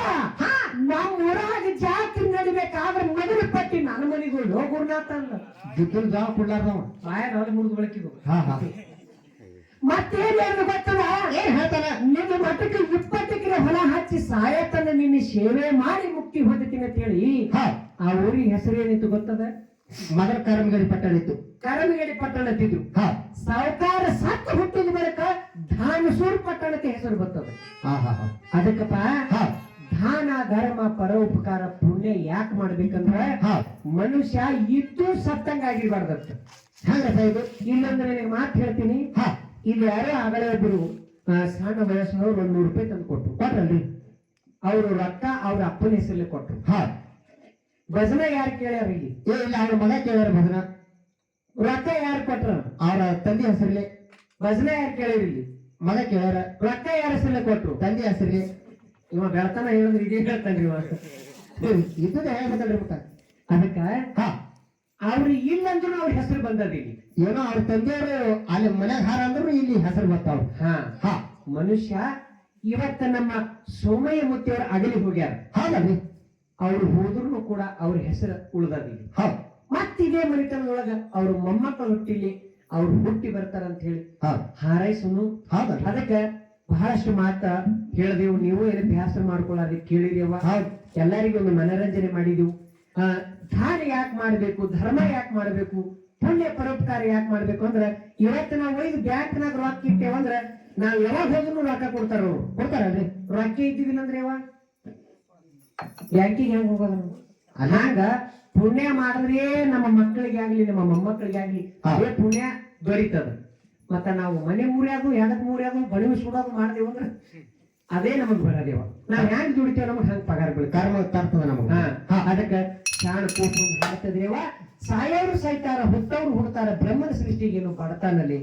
ನಮ್ಮ ಊರಾಗ ಜಾತ್ರೆ ನಡಿಬೇಕಾದ್ರೆ ಮೊದಲು ಪಟ್ಟಿ ನನ್ನ ಮನೆಗೂ ಗುರುನಾಥ ಅಂದ ದುಡ್ಡು ಜಾವ ಕೊಡ್ಲಾರ್ದವ ಬಾಯಾಗ ಹೊಲ ಮುರಿದು ಬೆಳಕಿದ್ರು ಹಾ ಹಾ ಮತ್ತೇನ್ ಹೇಳಿದ್ರು ಗೊತ್ತದ ಏನ್ ಹೇಳ್ತಾನ ನಿನ್ನ ಮಠಕ್ಕೆ 20 ಎಕರೆ ಹೊಲ ಹಚ್ಚಿ ಸಾಯತನ ನಿನ್ನ ಸೇವೆ ಮಾಡಿ ಮುಕ್ತಿ ಹೊಂದುತ್ತೀನಿ ಅಂತ ಹೇಳಿ ಹಾ ಆ ಊರಿಗೆ ಹೆಸರು ಏನಿತ್ತು ಗೊತ್ತದ ಮಗರ ಕರಮಗರಿ ಪಟ್ಟಣ ಇತ್ತು ಕರಮಗೇಡಿ ಪಟ್ಟಣ ಅಂತಿದ್ರು ಹಾ ಸಾವುಕಾರ ಸತ್ತು ಹುಟ್ಟಿದ ಬಳಿಕ ಧಾನಸೂರು ಪಟ್ಟಣಕ್ಕೆ ಹೆಸರು ಬರ್ತದೆ ಹಾ ಹಾ ಹಾ ಅದಕ್ಕಪ್ಪ ಹಾ ದಾನ ಧರ್ಮ ಪರೋಪಕಾರ ಪುಣ್ಯ ಯಾಕೆ ಮಾಡ್ಬೇಕಂದ್ರ ಹಾ ಮನುಷ್ಯ ಇದ್ದು ಸತ್ತಂಗ ಆಗಿರ್ಬಾರ್ದತ್ತ ಹೆಂಗಪ್ಪ ಇದು ಇನ್ನೊಂದು ನಿನಗೆ ಮಾತು ಹೇಳ್ತೀನಿ ಹಾ ಇಲ್ಲಿ ಯಾರೋ ಆಗಲೇ ಒಬ್ರು ಸಣ್ಣ ವಯಸ್ಸಿನವ್ರು 100 ರೂಪಾಯಿ ತಂದು ಕೊಟ್ರು ಕೊಟ್ರಲ್ರಿ ಅವರು ರೊಕ್ಕ ಅವ್ರ ಅಪ್ಪನ ಹೆಸರಲ್ಲಿ ಕೊಟ್ರು ಹಾ ಭಜನ ಯಾರು ಕೇಳ್ಯಾರ ಇಲ್ಲಿ ಏ ಇಲ್ಲ ಅವ್ರ ಮಗ ಕೇಳ್ಯಾರ ಭಜನ ರೊಕ್ಕ ಯಾರು ಕೊಟ್ರ ಅವರ ತಂದೆ ಹೆಸರಲ್ಲಿ ಭಜನ ಯಾರು ಕೇಳ್ಯಾರ ಇಲ್ಲಿ ಮಗ ಕೇಳ್ಯಾರ ರೊಕ್ಕ ಯಾರ ಹೆಸರಲ್ಲಿ ಕೊಟ್ರು ತಂದೆ ಹೆಸರಲ್ಲಿ ಇವ ಬೆಳತನ ಹೇಳಿದ್ರೆ ಇದೇ ಹೇಳ್ತಾನ್ರಿ ಇವ ಇದ್ದದ ಹೇಳ್ಬೇಕಲ್ರಿ ಮತ್ತ ಅದಕ್ಕ ಹಾ ಅವ್ರು ಇಲ್ಲಂದ್ರೂ ಅವ್ರ ಹೆಸರು ಬಂದದ ಇಲ್ಲಿ ಏನೋ ಅವ್ರ ತಂದೆಯವರು ಅಲ್ಲಿ ಮನ್ಯಾಗ ಹಾರ ಅಂದ್ರು ಇಲ್ಲಿ ಹೆಸರು ಬರ್ತಾವ ಹಾ ಹಾ ಮನುಷ್ಯ ಇವತ್ತ ನಮ್ಮ ಸೋಮಯ್ಯ ಮುತ್ತಿಯವರು ಅಗಲಿ ಹೋಗ್ಯಾರ ಹೌದಲ್ರಿ ಅವ್ರು ಹೋದ್ರು ಕೂಡ ಅವ್ರ ಹೆಸರು ಉಳ್ದದ ಇಲ್ಲಿ ಹೌದ್ ಮತ್ತಿದೇ ಮನೆತನದೊಳಗ ಅವ್ರ ಮೊಮ್ಮಕ್ಕಳು ಹುಟ್ಟಿಲಿ ಅವ್ರು ಹುಟ್ಟಿ ಬರ್ತಾರ ಅಂತ ಹೇಳಿ ಹೌದ್ ಹಾರೈಸುನು ಹೌದಲ್ರಿ ಅದಕ್ಕೆ ಬಹಳಷ್ಟು ಮಾತ ಹೇಳಿದೆವು ನೀವು ಏನು ಅಭ್ಯಾಸ ಮಾಡ್ಕೊಳ್ಳೋದು ಕೇಳಿದೇವ ಹೌದ್ ಎಲ್ಲರಿಗೂ ಒಂದು ಮನರಂಜನೆ ಮಾಡಿದೆವು ದಾನ ಯಾಕೆ ಮಾಡ್ಬೇಕು ಧರ್ಮ ಯಾಕೆ ಮಾಡ್ಬೇಕು ಪುಣ್ಯ ಪರೋಪಕಾರ ಯಾಕೆ ಮಾಡ್ಬೇಕು ಅಂದ್ರೆ ಇವತ್ತು ನಾವು ಒಯ್ದು ಬ್ಯಾಂಕ್ನಾಗ ರೊಕ್ಕ ಇಟ್ಟೇವಂದ್ರ ನಾವ್ ಯಾವಾಗ ಹೋದ್ರು ರೊಕ್ಕ ಕೊಡ್ತಾರ ಅವ್ರು ಕೊಡ್ತಾರಲ್ರಿ ರೊಕ್ಕ ಇದ್ದಿದ್ದಿಲ್ಲ ಅಂದ್ರೆ ಯಾವಾಗ ಬ್ಯಾಂಕಿಗೆ ಹೆಂಗ್ ಹೋಗೋದು ಹಂಗ ಪುಣ್ಯ ಮಾಡಿದ್ರೆ ನಮ್ಮ ಮಕ್ಕಳಿಗೆ ಆಗ್ಲಿ ನಮ್ಮ ಮೊಮ್ಮಕ್ಕಳಿಗೆ ಆಗ್ಲಿ ಅದೇ ಪುಣ್ಯ ದೊರೀತದ ಮತ್ತ ನಾವು ಮನೆ ಮುರಿಯೋದು ಎಡಕ್ ಮುರಿಯೋದು ಬಣಿವು ಸುಡೋದು ಮಾಡ್ದೇವು ಅಂದ್ರೆ ಅದೇ ನಮಗ್ ಬರೋದೇವ ನಾವ್ ಹೆಂಗ್ ದುಡಿತೇವ ನಮಗ್ ಹಂಗ ಪಗಾರ ಬೀಳ ಕರ್ಮ ತರ್ತದ ನಮಗ ಅದಕ್ಕ ಶಾಣ ಕೂಸು ಹಾಕ್ತದೇವ ಸಾಯೋರು ಸಾಯ್ತಾರ ಹುಟ್ಟವ್ರು ಹುಡ್ತಾರ ಬ್ರಹ್ಮನ ಸೃಷ್ಟಿಗೆ ಏನು ಬಡತಾನಲ್ಲಿ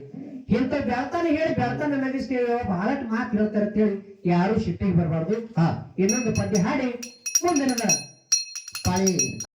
ಇಂಥ ಬೆಳತಾನ ಹೇಳಿ ಬೆಳತಾನ ನಗಿಸ್ತೇವೆ ಬಹಳಷ್ಟು ಮಾತು ಹೇಳ್ತಾರ ಅಂತ ಹೇಳಿ ಯಾರು ಸಿಟ್ಟಿಗೆ ಬರಬಾರ್ದು ಇನ್ನೊಂದು ಪದ್ಯ ಹಾಡಿ ಮುಂದಿನ ಪಾಳಿ